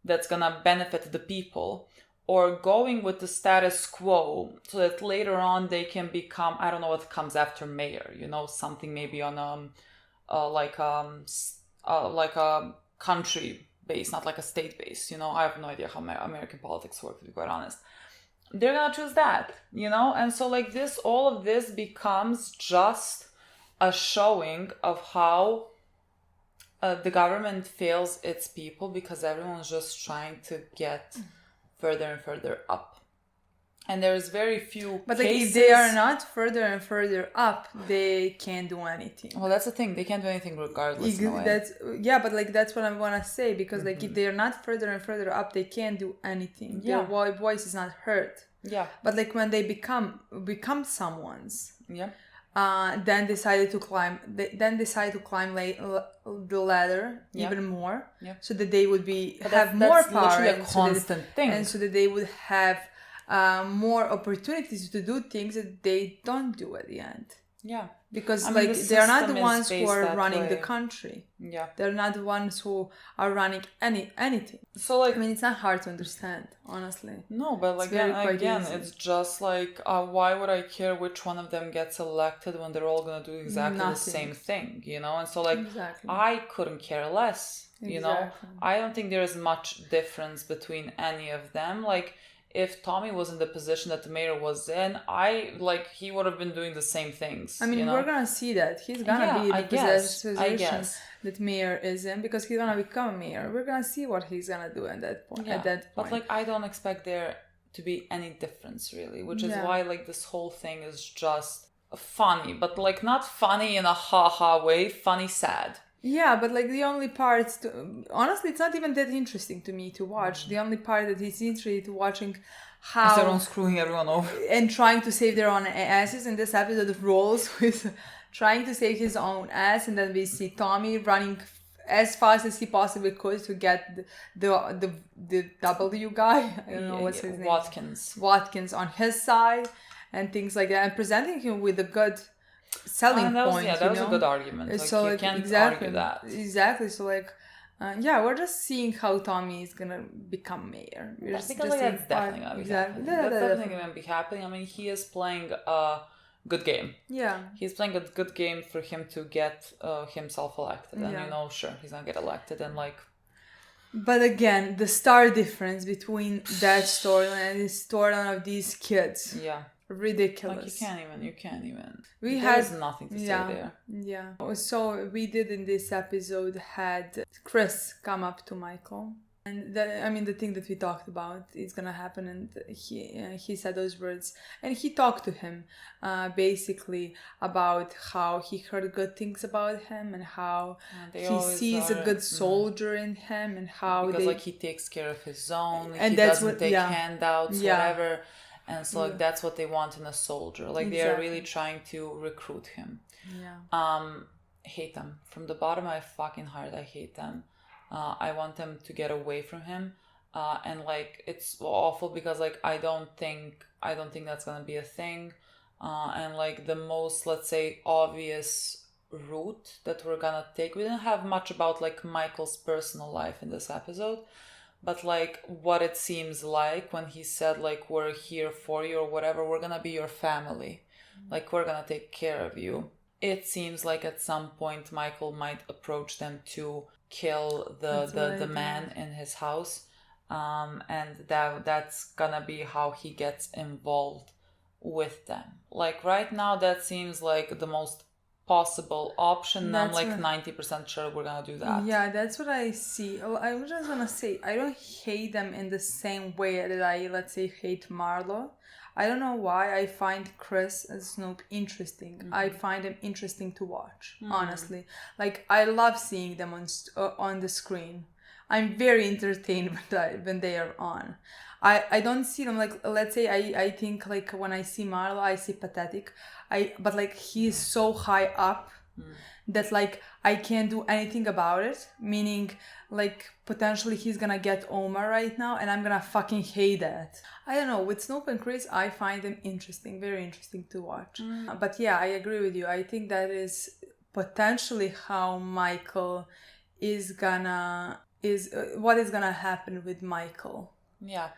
that's gonna benefit the people, or going with the status quo so that later on they can become, I don't know what comes after mayor, you know, something maybe on like a country base, not like a state base, you know. I have no idea how American politics work, to be quite honest. They're gonna choose that, you know. And so like this, all of this becomes just a showing of how the government fails its people, because everyone's just trying to get further and further up, and there's very few but cases. Like if they are not further and further up, they can't do anything. Well, that's the thing, they can't do anything regardless. But like that's what I want to say, because like if they are not further and further up, they can't do anything. Yeah. Their voice is not heard. Yeah. But like when they become someone's, yeah, then decide to climb the ladder even more, so that they would have more power, a constant thing, and so that they would have more opportunities to do things that they don't do at the end. Yeah, because I mean, they're not the ones who are running the country. Yeah, they're not the ones who are running anything. So like, I mean, it's not hard to understand, honestly. No, but like again, it's just like why would I care which one of them gets elected when they're all gonna do exactly the same thing, you know? And so like I couldn't care less, you know. I don't think there is much difference between any of them. Like if Tommy was in the position that the mayor was in, he would have been doing the same things. I mean, you know? We're gonna see that he's gonna be in the position that mayor is in, because he's gonna become a mayor. We're gonna see what he's gonna do at that point. But like, I don't expect there to be any difference really, which is why like this whole thing is just funny, but like not funny in a ha-ha way, funny sad. Yeah, but like the only parts, honestly, it's not even that interesting to me to watch. The only part that is interesting to watching how everyone screwing everyone over and trying to save their own asses. In this episode of Rolls with trying to save his own ass, and then we see Tommy running as fast as he possibly could to get the W guy. I don't know what's his name. Watkins on his side and things like that, and presenting him with a good selling point. That was a good argument. Like, so you can't argue that. Exactly. So like, we're just seeing how Tommy is gonna become mayor. That's definitely gonna be happening. That's definitely gonna be happening. I mean, he is playing a good game. Yeah. He's playing a good game for him to get himself elected, and you know, sure, he's gonna get elected, and like. But again, the star difference between that storyline and the storyline of these kids. Yeah. Ridiculous. Like you can't even. There's nothing to say there. Yeah. So we did in this episode had Chris come up to Michael, and the thing that we talked about is gonna happen, and he said those words, and he talked to him, basically about how he heard good things about him, and how he sees a good soldier in him, and how because he takes care of his own, and he doesn't take handouts, whatever. And so like that's what they want in a soldier. Like they are really trying to recruit him. Yeah. Hate them. From the bottom of my fucking heart, I hate them. I want them to get away from him. And like it's awful because like I don't think that's gonna be a thing. And like the most, let's say, obvious route that we're gonna take, we didn't have much about like Michael's personal life in this episode. But like what it seems like when he said like we're here for you or whatever, we're gonna be your family, like we're gonna take care of you. It seems like at some point Michael might approach them to kill the man in his house, and that's gonna be how he gets involved with them. Like right now that seems like the most possible option, I'm That's like what- 90% sure we're gonna do that. Yeah, that's what I see. Oh, I was just gonna say, I don't hate them in the same way that I, let's say, hate Marlo. I don't know why I find Chris and Snoop interesting. I find them interesting to watch, honestly. Like, I love seeing them on the screen. I'm very entertained when they are on. I don't see them like, let's say, I think like when I see Marlo, I see pathetic. But like he's so high up that like I can't do anything about it. Meaning like potentially he's gonna get Omar right now and I'm gonna fucking hate that. I don't know, with Snoop and Chris, I find them interesting, very interesting to watch. But yeah, I agree with you. I think that is potentially how Michael what is gonna happen with Michael. Yeah.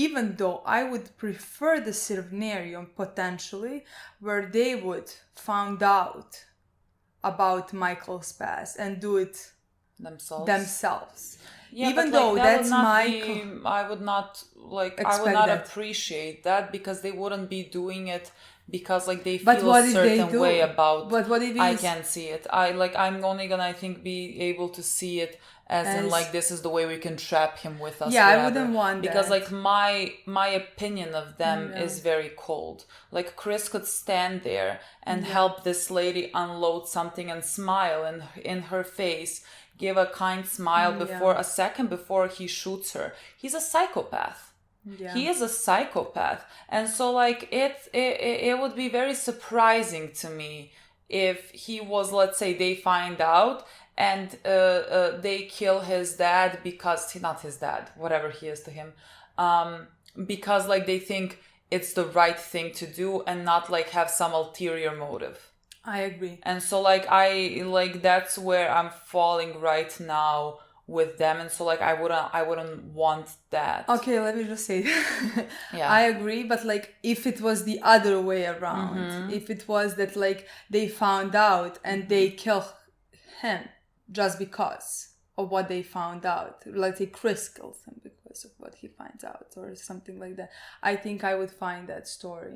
Even though I would prefer the scenario potentially where they would find out about Michael's past and do it themselves. Yeah, even but, like, though that that's would not Michael. be, I would not Expect that. appreciate that because they wouldn't be doing it because like they But feel what a if they certain do? way about. But what if I he's- can't see it. I'm only gonna, I think, be able to see it as in like this is the way we can trap him with us. Yeah, I whatever. wouldn't want because that. like my opinion of them Yeah. is very cold. Like Chris could stand there and Yeah. help this lady unload something and smile in her face, give a kind smile Yeah. a second before he shoots her. He's a psychopath. Yeah. He is a psychopath. And so like it would be very surprising to me if he was, let's say they find out and they kill his dad because not his dad, whatever he is to him, because like they think it's the right thing to do and not like have some ulterior motive. I agree. And so like that's where I'm falling right now with them, and so like I wouldn't want that. Okay, let me just say Yeah. I agree, but like if it was the other way around, Mhm. if it was that like they found out and they kill him just because of what they found out, let's say Chris kills him because of what he finds out or something like that, I think I would find that story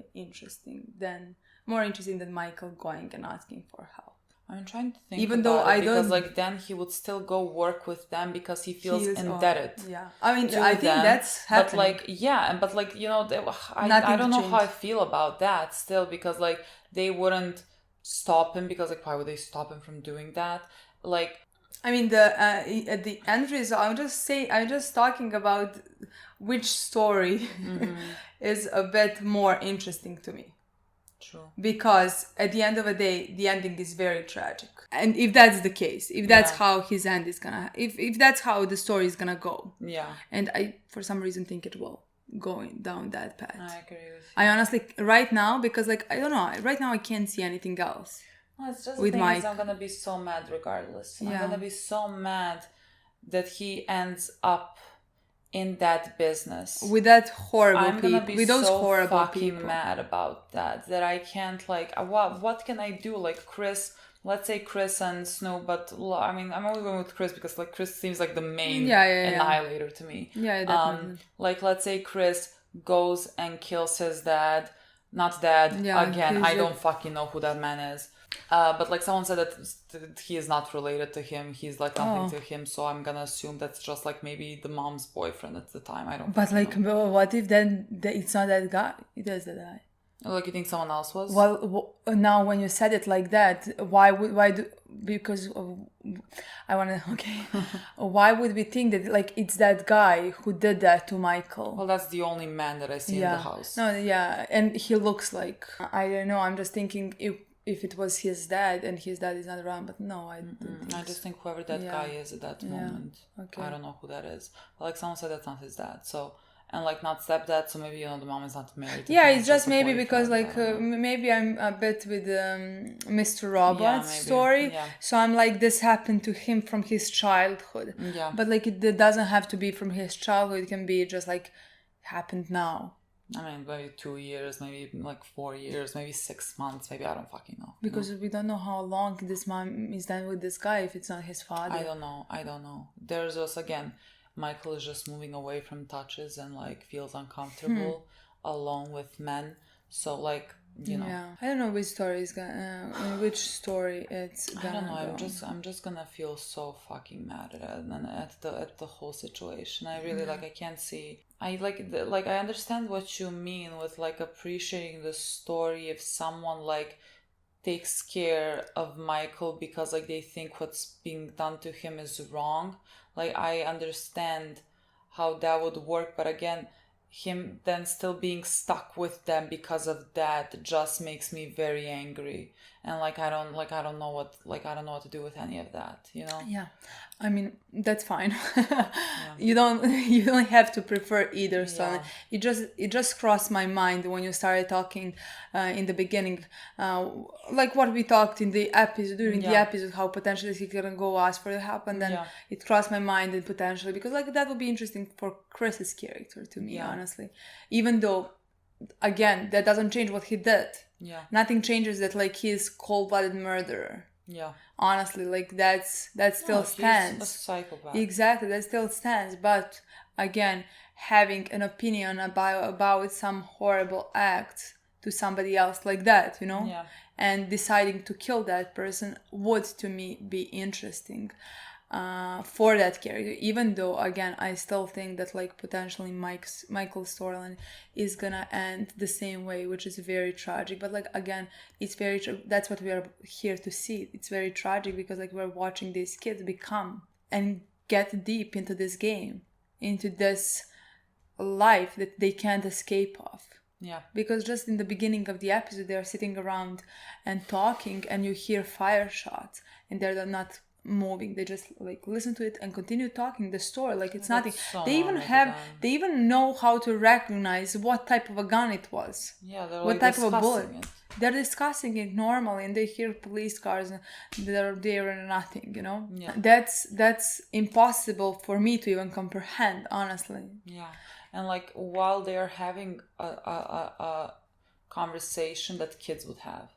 more interesting than Michael going and asking for help. I'm trying to think Even about though it I because don't- like then he would still go work with them because he feels He is- indebted. yeah. I mean, to I think them. that's But happening. like yeah, but like you know, I Nothing don't know how I changed. feel about that still because like they wouldn't stop him because like why would they stop him from doing that? Like I mean, at the end result, I'm just talking about which story Mm-hmm. is a bit more interesting to me. True. Because at the end of the day, the ending is very tragic. And if that's the case, if that's Yeah. how his end is gonna, if that's how the story is gonna go, Yeah. and I for some reason think it will, going down that path. I agree with you. I honestly, right now, because like I don't know, right now I can't see anything else. No, it's just with the thing Mike. is I'm gonna be so mad regardless. Yeah. I'm gonna be so mad that he ends up in that business With that horrible I'm gonna people, be with those so horrible fucking people. mad about that I can't like what can I do? Like Chris, let's say Chris and Snoop, but I mean I'm only going with Chris because like Chris seems like the main Yeah. annihilator to me. Yeah, definitely. Like let's say Chris goes and kills his dad, not dad Yeah, again. he's I a- don't fucking know who that man is. But like someone said that he is not related to him. He's like nothing Oh. to him. So I'm gonna assume that's just like maybe the mom's boyfriend at the time. I don't. But fucking like, know. what if then it's not that guy? It is that guy. Like you think someone else was? Well, now when you said it like that, because I want to, okay. Why would we think that like it's that guy who did that to Michael? Well, that's the only man that I see in the house. No, yeah, and he looks like, I don't know, I'm just thinking if it was his dad and his dad is not around, but no, I don't think I so. just think whoever that Yeah. guy is at that Yeah. moment. Okay. I don't know who that is. But like someone said that's not his dad. So and like not stepdad. So maybe the mom is not married. to Yeah, him, it's just a maybe because boyfriend, like maybe I'm a bit with Mr. Robot's maybe, story, yeah. so I'm like this happened to him from his childhood. Yeah. But like it doesn't have to be from his childhood. It can be just like happened now. I mean, maybe 2 years, maybe like 4 years, maybe 6 months, maybe I don't fucking know. Because we don't know how long this mom is done with this guy if it's not his father. I don't know. There's just again, Michael is just moving away from touches and like feels uncomfortable alone with men. So like you know. Yeah, I don't know which story is gonna, in which story it's gonna. I don't know. go. I'm just gonna feel so fucking mad at the whole situation. I really like. I can't see. I like. I understand what you mean with like appreciating the story if someone like takes care of Michael because like they think what's being done to him is wrong. Like I understand how that would work, but again, him then still being stuck with them because of that just makes me very angry. And like I don't know what to do with any of that, you know? Yeah, I mean that's fine. You don't have to prefer either story. It just crossed my mind when you started talking in the beginning, like what we talked in the episode during the episode, how potentially he can go ask for the help, and then it crossed my mind that potentially because like that would be interesting for Chris's character to me, honestly, even though again that doesn't change what he did. Nothing changes that like he's cold-blooded murderer. Honestly, like that still stands. He's a psychopath. Exactly, that still stands. But again, having an opinion about some horrible act to somebody else like that, you know, and deciding to kill that person would to me be interesting. For that character, even though again I still think that like potentially Michael's storyline is gonna end the same way, which is very tragic, but like again it's very that's what we are here to see. It's very tragic because like we're watching these kids become and get deep into this game, into this life that they can't escape of. Because just in the beginning of the episode they're sitting around and talking and you hear fire shots and they're not moving, they just like listen to it and continue talking the story like it's nothing. They even know how to recognize what type of a gun it was, what type of a bullet. They're discussing it normally and they hear police cars and they're there and nothing, you know. That's impossible for me to even comprehend, honestly. And like while they're having a conversation that kids would have,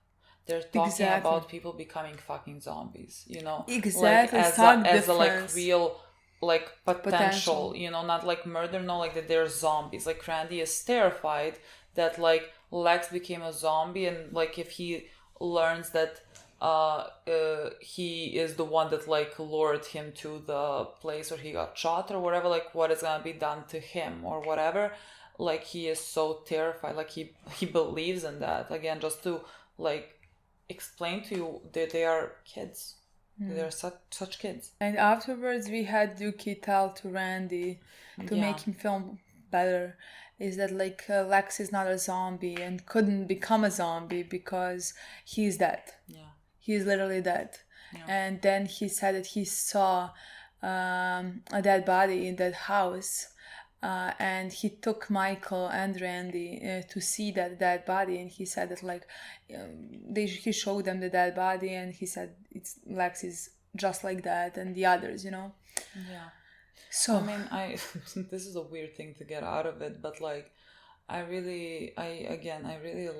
they're talking about people becoming fucking zombies, you know? Exactly. Like as a like real like potential, you know, not like murder, no, like that they're zombies. Like Randy is terrified that like Lex became a zombie and like if he learns that he is the one that like lured him to the place where he got shot or whatever, like what is gonna be done to him or whatever. Like he is so terrified, like he believes in that. Again, just to like explain to you that they are kids. They are such kids. And afterwards we had Dookie tell to Randy to make him feel better is that like Lex is not a zombie and couldn't become a zombie because he's dead. He's literally dead. And then he said that he saw a dead body in that house. And he took Michael and Randy to see that dead body, and he said that like he showed them the dead body, and he said it's Lex is just like that, and the others, you know. So I mean, this is a weird thing to get out of it, but like I really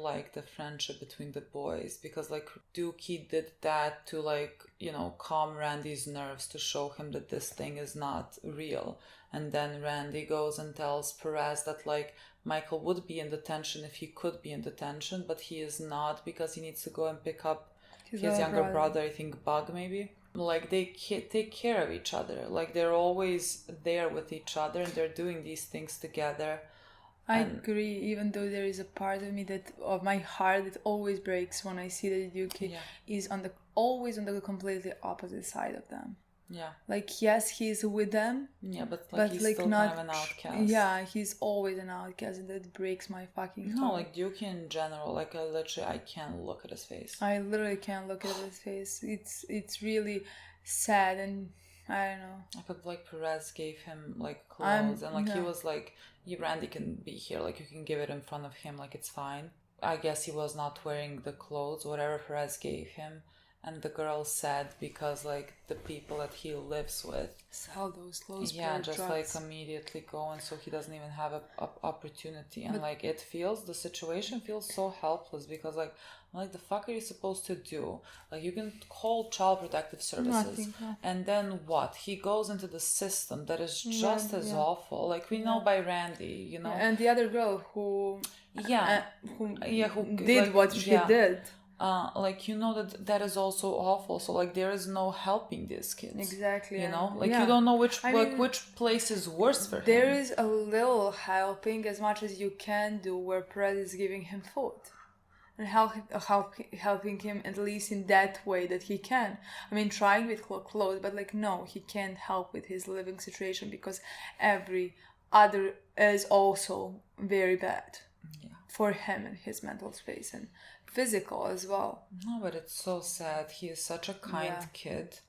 like the friendship between the boys because like Dookie did that to like, you know, calm Randy's nerves to show him that this thing is not real. And then Randy goes and tells Perez that like Michael would be in detention if he could be in detention, but he is not because he needs to go and pick up his younger brother, I think Bug maybe. Like they take care of each other. Like they're always there with each other and they're doing these things together. I agree, even though there is a part of me of my heart that always breaks when I see that Yuki is always on the completely opposite side of them. Like yes, he's with them. But he's still not kind of an outcast. Yeah, he's always an outcast, and that breaks my fucking heart. No, like Yuki in general, like I can't look at his face. I literally can't look at his face. It's really sad, and I don't know. But like Perez gave him like clothes, and like he was like, Randy can be here, like you can give it in front of him, like it's fine. I guess he was not wearing the clothes, whatever Perez gave him, and the girl's sad because like the people that he lives with sell those drugs. like immediately go, and so he doesn't even have a opportunity, and like the situation feels so helpless because like the fuck are you supposed to do? Like you can call child protective services, and then what? He goes into the system that is just as awful. Like we know by Randy, you know, and the other girl who did like, what she did. Like you know that is also awful. So like there is no helping these kids. Exactly. You know, like you don't know which place is worse for him. There is a little helping as much as you can do where Perez is giving him food. And helping him at least in that way that he can. I mean, trying with clothes, but like no, he can't help with his living situation because every other is also very bad for him and his mental space and physical as well. No, but it's so sad. He is such a kind kid,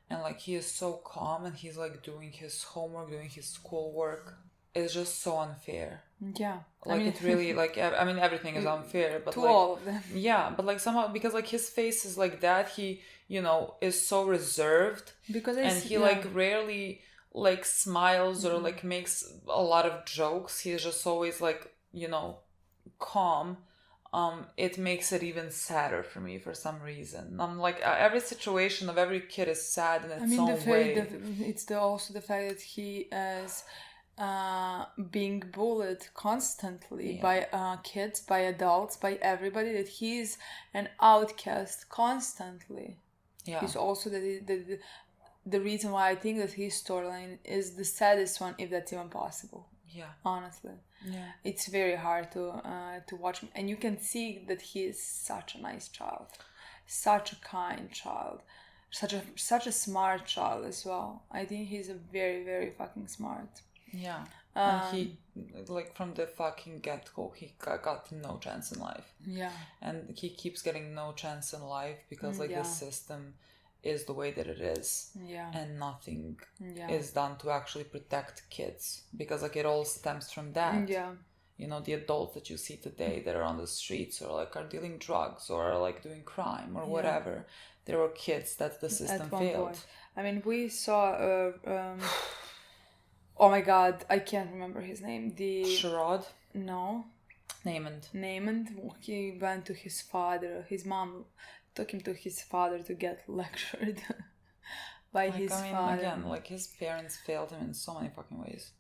and like he is so calm, and he's like doing his homework, doing his schoolwork. It's just so unfair. Yeah. Like it really, like, I mean, everything is unfair, but to like, all of them. Yeah, but like somehow, because like his face is like that, he, you know, is so reserved. And he like rarely like smiles or like makes a lot of jokes. He's just always like, you know, calm. It makes it even sadder for me for some reason. I'm like, every situation of every kid is sad in its own way. It's also the fact that he is being bullied constantly by kids, by adults, by everybody, that he is an outcast constantly. It's also the reason why I think that his storyline is the saddest one, if that's even possible. Honestly, it's very hard to watch him, and you can see that he is such a nice child, such a kind child, such a smart child as well. I think he's a very, very fucking smart. And he, like, from the fucking get-go, he got no chance in life. And he keeps getting no chance in life because like the system is the way that it is, and nothing is done to actually protect kids, because like it all stems from that. You know, the adults that you see today that are on the streets or like are dealing drugs or are like doing crime or whatever, there were kids that the system failed. I mean, we saw oh my god, I can't remember his name. Sherrod? No. Naaman. He went to his father. His mom took him to his father to get lectured by his father. Again, like his parents failed him in so many fucking ways.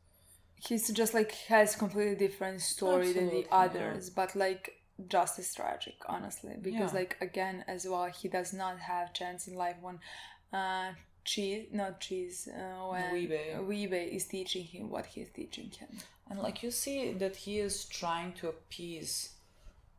He's just like has completely different story than the others, but like just as tragic, honestly. Because like again as well, he does not have chance in life when when Weebay is teaching him what he's teaching him. And like you see that he is trying to appease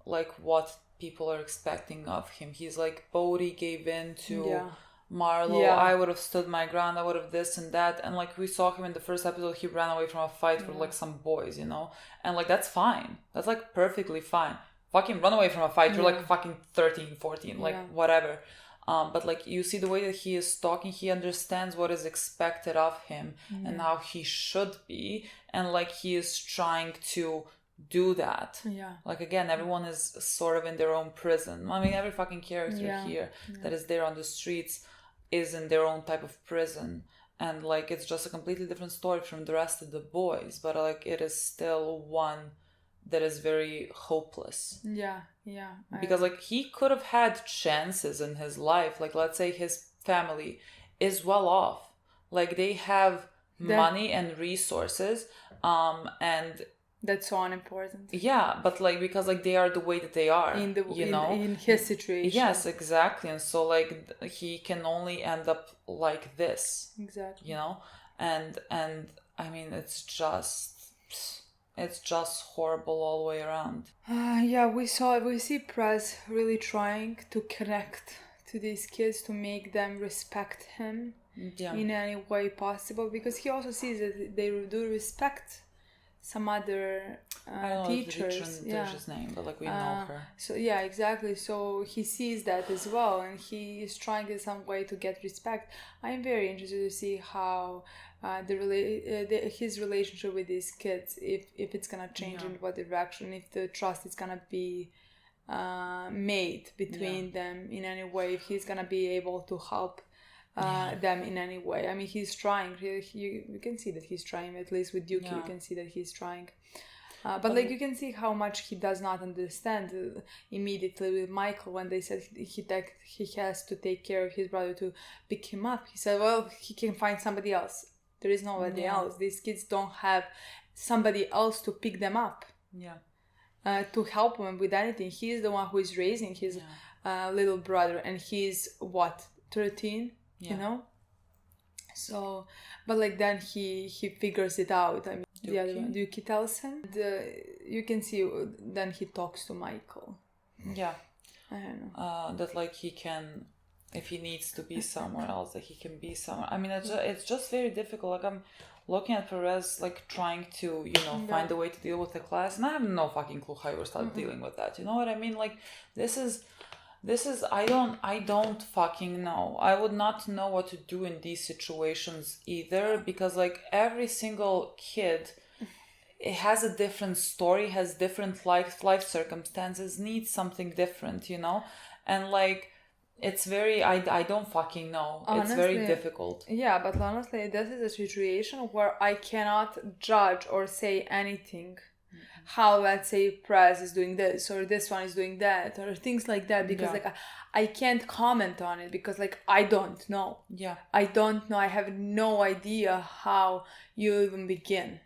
like what people are expecting of him. He's like, Bodhi gave in to Marlo, I would have stood my ground, I would have this and that. And like we saw him in the first episode, he ran away from a fight with like some boys, you know? And like that's fine. That's like perfectly fine. Fucking run away from a fight. You're like fucking 13, 14, like whatever. But like you see the way that he is talking, he understands what is expected of him and how he should be, and like he is trying to do that. Like again, everyone is sort of in their own prison. I mean, every fucking character here that is there on the streets is in their own type of prison, and like it's just a completely different story from the rest of the boys, but like it is still one that is very hopeless. Because like he could have had chances in his life. Like let's say his family is well off, like they have money and resources, and that's so unimportant. But like because like they are the way that they are in his situation. Yes, exactly. And so like he can only end up like this, you know. And I mean it's just horrible all the way around. We see Prez really trying to connect to these kids, to make them respect him in any way possible, because he also sees that they do respect some other teachers. The teacher's name, but like we know her. So exactly. So he sees that as well, and he is trying in some way to get respect. I'm very interested to see how his relationship with these kids, if it's gonna change in what direction, if the trust is gonna be made between them in any way, if he's gonna be able to help them in any way. I mean, he's trying. You can see that he's trying. At least with Yuki, you can see that he's trying. But like you can see how much he does not understand immediately with Michael when they said he has to take care of his brother to pick him up. He said, well, he can find somebody else. There is nobody else. These kids don't have somebody else to pick them up. To help him with anything. He is the one who is raising his little brother, and he's what, 13? You know. So, but like then he figures it out. I mean, the other one, Yuki tells him. You can see then he talks to Michael. Yeah, I don't know. that like he can, if he needs to be somewhere else, that he can be somewhere. I mean, it's just very difficult. Like I'm looking at Perez, like trying to, you know, find a way to deal with the class, and I have no fucking clue how you start dealing with that. You know what I mean? Like this is I don't fucking know. I would not know what to do in these situations either, because like every single kid, it has a different story, has different life circumstances, needs something different, you know? And like it's very I don't fucking know. Honestly, it's very difficult. Yeah, but honestly, this is a situation where I cannot judge or say anything. How, let's say, Prez is doing this or this one is doing that or things like that, because like I can't comment on it because like I don't know. I don't know. I have no idea how you even begin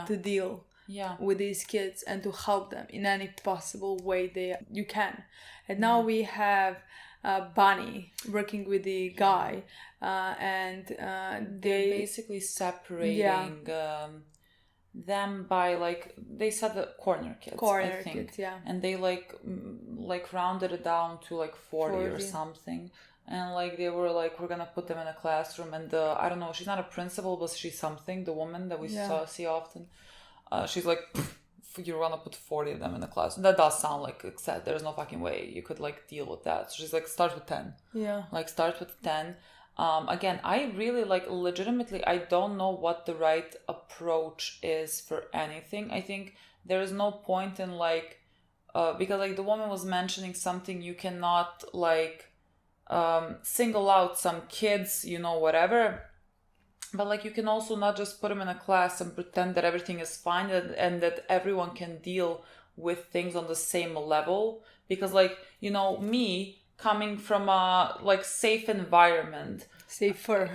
to deal with these kids and to help them in any possible way you can. And now we have Bunny working with the guy, and they're basically separating them by like they said the corner kids, I think. Kids, and they like rounded it down to like 40 or something, and like they were like, we're gonna put them in a classroom, and I don't know, she's not a principal but she's something, the woman that we see often, she's like, you're gonna put 40 of them in the classroom. That does sound like except there's no fucking way you could like deal with that. So she's like, start with 10. Like start with 10. Again, I really like legitimately, I don't know what the right approach is for anything. I think there is no point in like, because like the woman was mentioning something, you cannot like single out some kids, you know, whatever. But like you can also not just put them in a class and pretend that everything is fine and that everyone can deal with things on the same level. Because like, you know, me coming from a like safe environment, safer,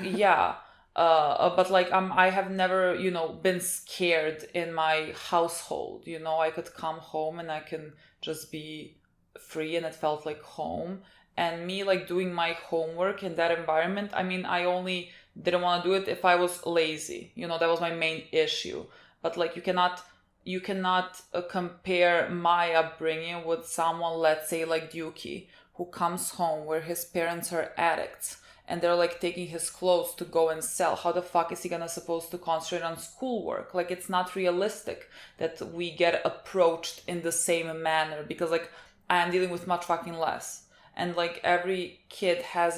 but like I have never, you know, been scared in my household. You know, I could come home and I can just be free, and it felt like home. And me like doing my homework in that environment, I mean, I only didn't want to do it if I was lazy, you know, that was my main issue. But like you cannot compare my upbringing with someone, let's say like Yuki, who comes home where his parents are addicts and they're like taking his clothes to go and sell. How the fuck is he gonna supposed to concentrate on schoolwork? Like it's not realistic that we get approached in the same manner, because like I am dealing with much fucking less. And like every kid has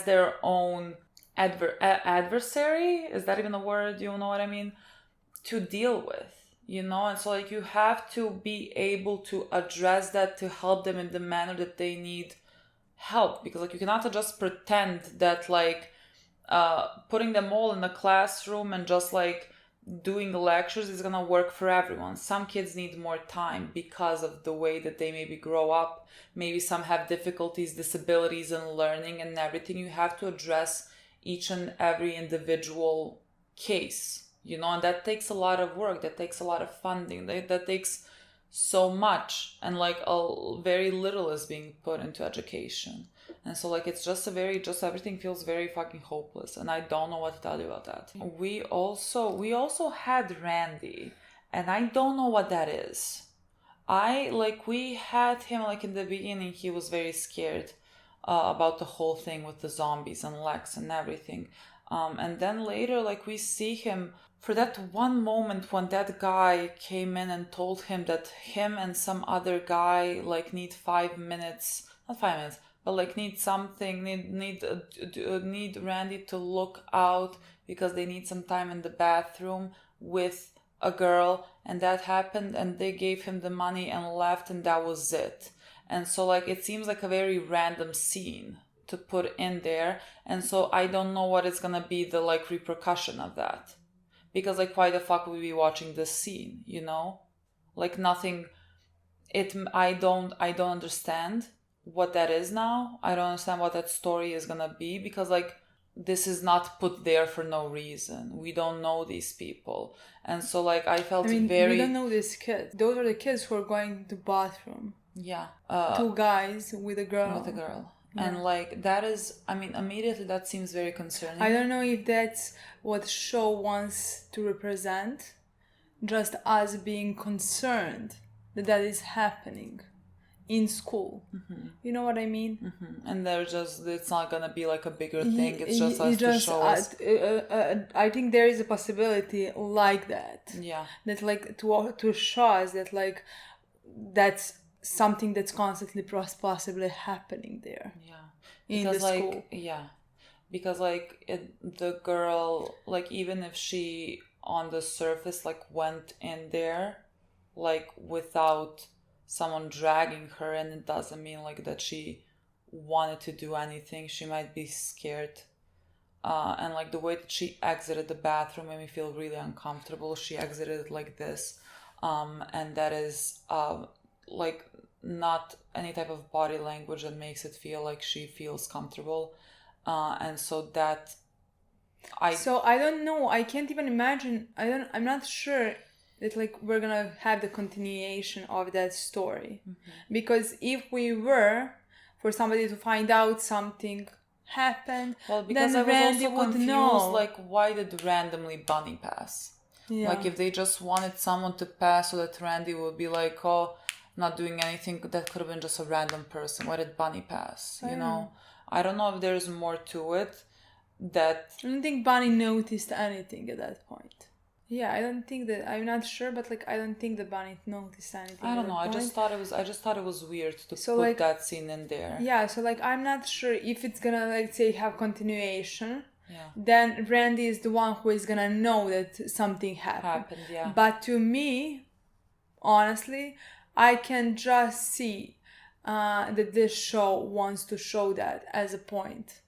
their own adversary. Is that even a word? You know what I mean? To deal with. You know, and so like you have to be able to address that to help them in the manner that they need help, because like you cannot just pretend that like putting them all in a classroom and just like doing lectures is gonna work for everyone. Some kids need more time because of the way that they maybe grow up. Maybe some have difficulties, disabilities in learning and everything. You have to address each and every individual case. You know, and that takes a lot of work, that takes a lot of funding, that takes so much, and like very little is being put into education. And so like it's just everything feels very fucking hopeless, and I don't know what to tell you about that. We also had Randy, and I don't know what that is. We had him like in the beginning, he was very scared about the whole thing with the zombies and Lex and everything. And then later, like we see him for that one moment when that guy came in and told him that him and some other guy like need 5 minutes, not 5 minutes, but like need something, need Randy to look out because they need some time in the bathroom with a girl, and that happened, and they gave him the money and left, and that was it. And so like it seems like a very random scene to put in there, and so I don't know what is gonna be the like repercussion of that, because like why the fuck would we be watching this scene, you know? Like nothing. I don't understand what that is now. I don't understand what that story is gonna be, because like this is not put there for no reason. We don't know these people, and so like I felt we very. don't know these kids. Those are the kids who are going to bathroom. Yeah. 2 guys with a girl. With a girl. Yeah. And like that is, I mean, immediately that seems very concerning. I don't know if that's what show wants to represent, just us being concerned that is happening in school. Mm-hmm. You know what I mean? Mm-hmm. And it's not gonna be like a bigger thing. It's just us to show us. I think there is a possibility like that. Yeah. That like to show us that like that's something that's constantly possibly happening there. Yeah. In because the like school. yeah, because like the girl, like even if she on the surface like went in there like without someone dragging her, and it doesn't mean like that she wanted to do anything. She might be scared, and like the way that she exited the bathroom made me feel really uncomfortable. She exited like this, and that is like not any type of body language that makes it feel like she feels comfortable, and so that So I don't know. I can't even imagine. I'm not sure that like we're gonna have the continuation of that story, because if we were for somebody to find out something happened, well, because then I was Randy also would confused, know. like why did randomly Bunny pass? Yeah. Like if they just wanted someone to pass so that Randy would be like, oh, not doing anything, that could have been just a random person. Why did Bunny pass? I You don't know? know. I don't know if there's more to it. That I don't think Bunny noticed anything at that point. Yeah, I don't think that. I'm not sure, but like I don't think that Bunny noticed anything. I at don't that know. I just point. thought it was weird to So, put like, that scene in there. Yeah, so like I'm not sure if it's gonna like say have continuation. Yeah. Then Randy is the one who is gonna know that something happened. Yeah. But to me, honestly, I can just see that this show wants to show that as a point.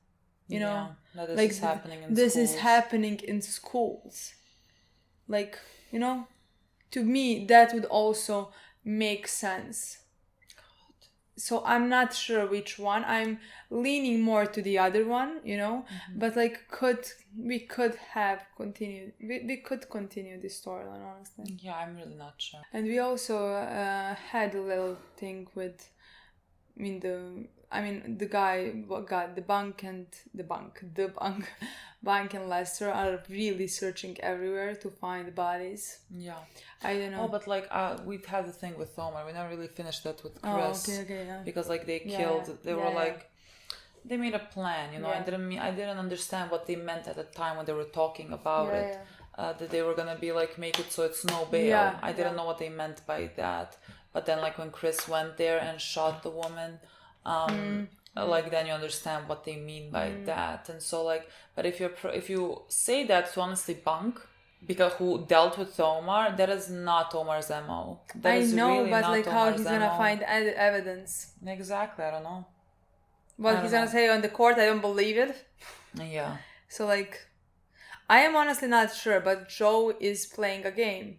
You know, that this like is happening in this schools. is happening in schools. Like, you know, to me that would also make sense. So I'm not sure which one. I'm leaning more to the other one, you know. But like, we could have continued. We could continue this storyline, honestly. Yeah, I'm really not sure. And we also had a little thing with, the guy got the bank and Lester are really searching everywhere to find bodies. Yeah. I don't know. Oh, but like we had the thing with Omar. We never really finished that with Chris. Oh, okay, yeah. Because like they Yeah, killed. yeah. They Yeah, were yeah. like, they made a plan. You know, Yeah. I didn't understand what they meant at the time when they were talking about Yeah, it. That they were gonna be like make it so it's no bail. Yeah, I didn't yeah. know what they meant by that. But then like when Chris went there and shot the woman, like then you understand what they mean by that. And so like, but if you say that to honestly Bunk, because who dealt with Omar, that is not Omar's MO. That I is know, really but not like how Omar's he's gonna MO. find evidence? Exactly, I don't know. What I he's don't gonna know. say on the court? I don't believe it. Yeah. So like, I am honestly not sure, but Joe is playing a game.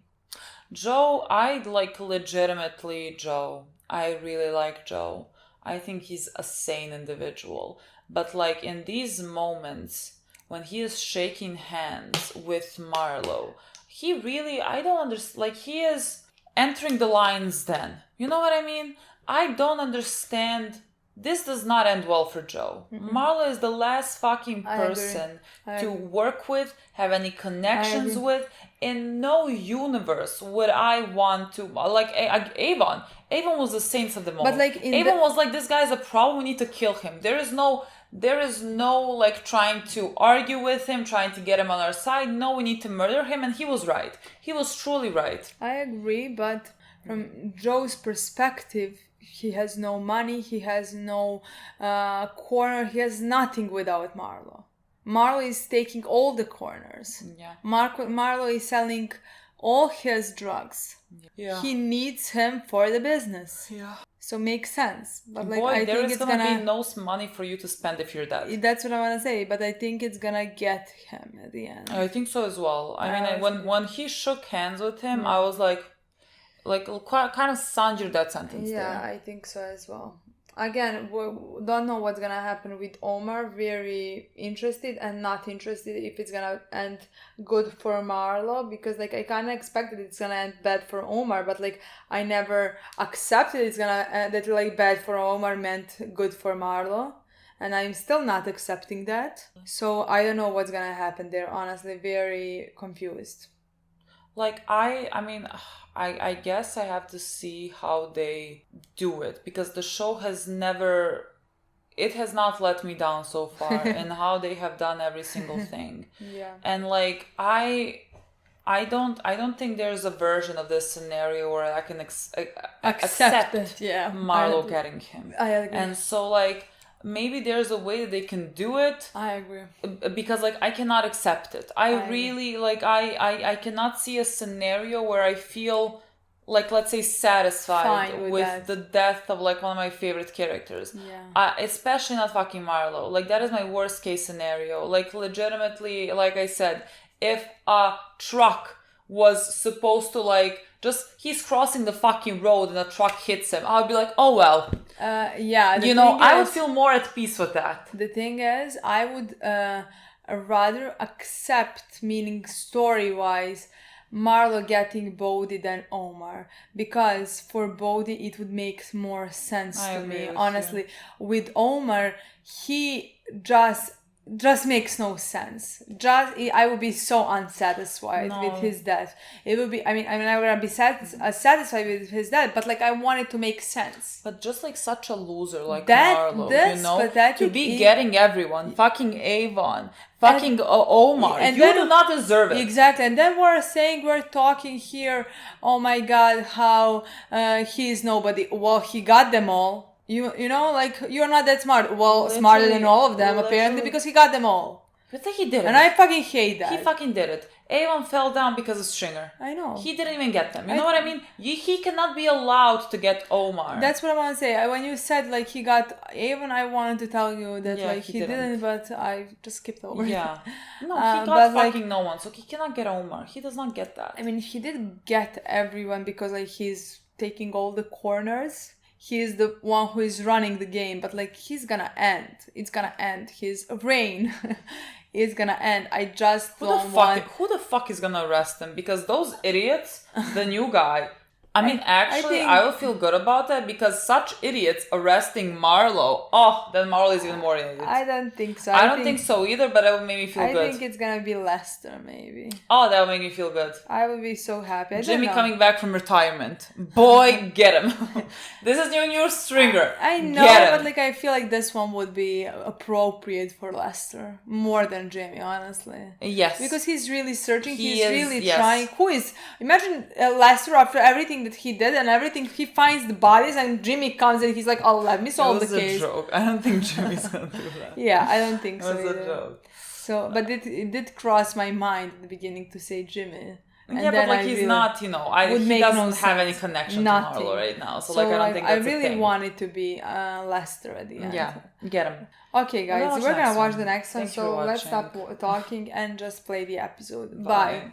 Joe, I like legitimately Joe. I really like Joe. I think he's a sane individual. But like in these moments when he is shaking hands with Marlo, he really, I don't understand, like he is entering the lion's den. You know what I mean? I don't understand. This does not end well for Joe. Marlo is the last fucking I agree. person I to agree. work with, have any connections agree. with. In no universe would I want to, like Avon. Avon was the saint of the moment. like, in Avon the- was like, this guy's a problem, we need to kill him. There is no like trying to argue with him, trying to get him on our side. No, we need to murder him, and he was right. He was truly right. I agree, but from Joe's perspective, he has no money, he has no corner, he has nothing without Marlo. Marlo is taking all the corners. Yeah. Marlo is selling all his drugs. Yeah. He needs him for the business. Yeah. So makes sense. But like, Boy, I there think is it's gonna gonna be no money for you to spend if you're dead. That's what I want to say, but I think it's gonna get him at the end. I think so as well. I mean, when he shook hands with him, I was like kind of sound your death sentence there. Yeah, I think so as well. Again, we don't know what's gonna happen with Omar. Very interested and not interested if it's gonna end good for Marlo, because like I kind of expected it's gonna end bad for Omar, but like I never accepted it's gonna that like bad for Omar meant good for Marlo, and I'm still not accepting that. So I don't know what's gonna happen there. Honestly, very confused. Like I guess I have to see how they do it, because the show has not let me down so far in how they have done every single thing. Yeah. And like I don't think there's a version of this scenario where I can accept it. Yeah. Marlo getting him. I agree. And so like maybe there's a way that they can do it. I agree. Because like I cannot accept it. I really like I cannot see a scenario where I feel like, let's say, satisfied with the death of like one of my favorite characters. Yeah. Especially not fucking Marlo. Like that is my worst case scenario. Like legitimately, like I said, if a truck was supposed to like he's crossing the fucking road and a truck hits him, I would be like, oh well. Yeah. I would feel more at peace with that. The thing is, I would rather accept, meaning story-wise, Marlo getting Bodhi than Omar, because for Bodhi it would make more sense to me. Honestly, with Omar, he just makes no sense. I would be so unsatisfied with his death. It would be. I mean, I would be satisfied with his death, but like I want it to make sense. But just like such a loser, like Marlo, to be getting everyone, fucking Avon, fucking Omar, and you do not deserve it. Exactly, and then we're talking here. Oh my God, how he's nobody. Well, he got them all. You know, like, you're not that smart. Well, smarter than all of them, apparently, because he got them all. But he did it. And I fucking hate that. He fucking did it. Avon fell down because of Stringer. I know. He didn't even get them. You know what I mean? He cannot be allowed to get Omar. That's what I want to say. When you said, like, he got Avon, I wanted to tell you that, like, he didn't, but I just skipped over it. Yeah. No, he got fucking no one, so he cannot get Omar. He does not get that. I mean, he did get everyone because, like, he's taking all the corners. He's the one who is running the game, but like he's gonna end. It's gonna end. His reign is gonna end. I just who the fuck is gonna arrest him? Because those idiots, the new guy. I mean, I will feel good about that, because such idiots arresting Marlo. Oh, then Marlo is even more idiot. I don't think so. I don't think so either, but it would make me feel good. I think it's gonna be Lester, maybe. Oh, that would make me feel good. I would be so happy. Jimmy coming back from retirement. Boy, get him. This is your new Stringer. I know, but like I feel like this one would be appropriate for Lester more than Jimmy, honestly. Yes. Because he's really searching. He's really trying. Imagine Lester after everything that he did and everything, he finds the bodies, and Jimmy comes and he's like, oh, let me solve the case. It was a joke. I don't think Jimmy's gonna do that. Yeah, I don't think so. It was either. a joke. So, but it did cross my mind at the beginning to say Jimmy. And yeah, but like he's not, he doesn't have any connection to Marlo right now. So like I don't think that's I really want it to be Lester at the end. Yeah, get him. Okay, guys, we're gonna watch the next one. So let's stop talking and just play the episode. Bye.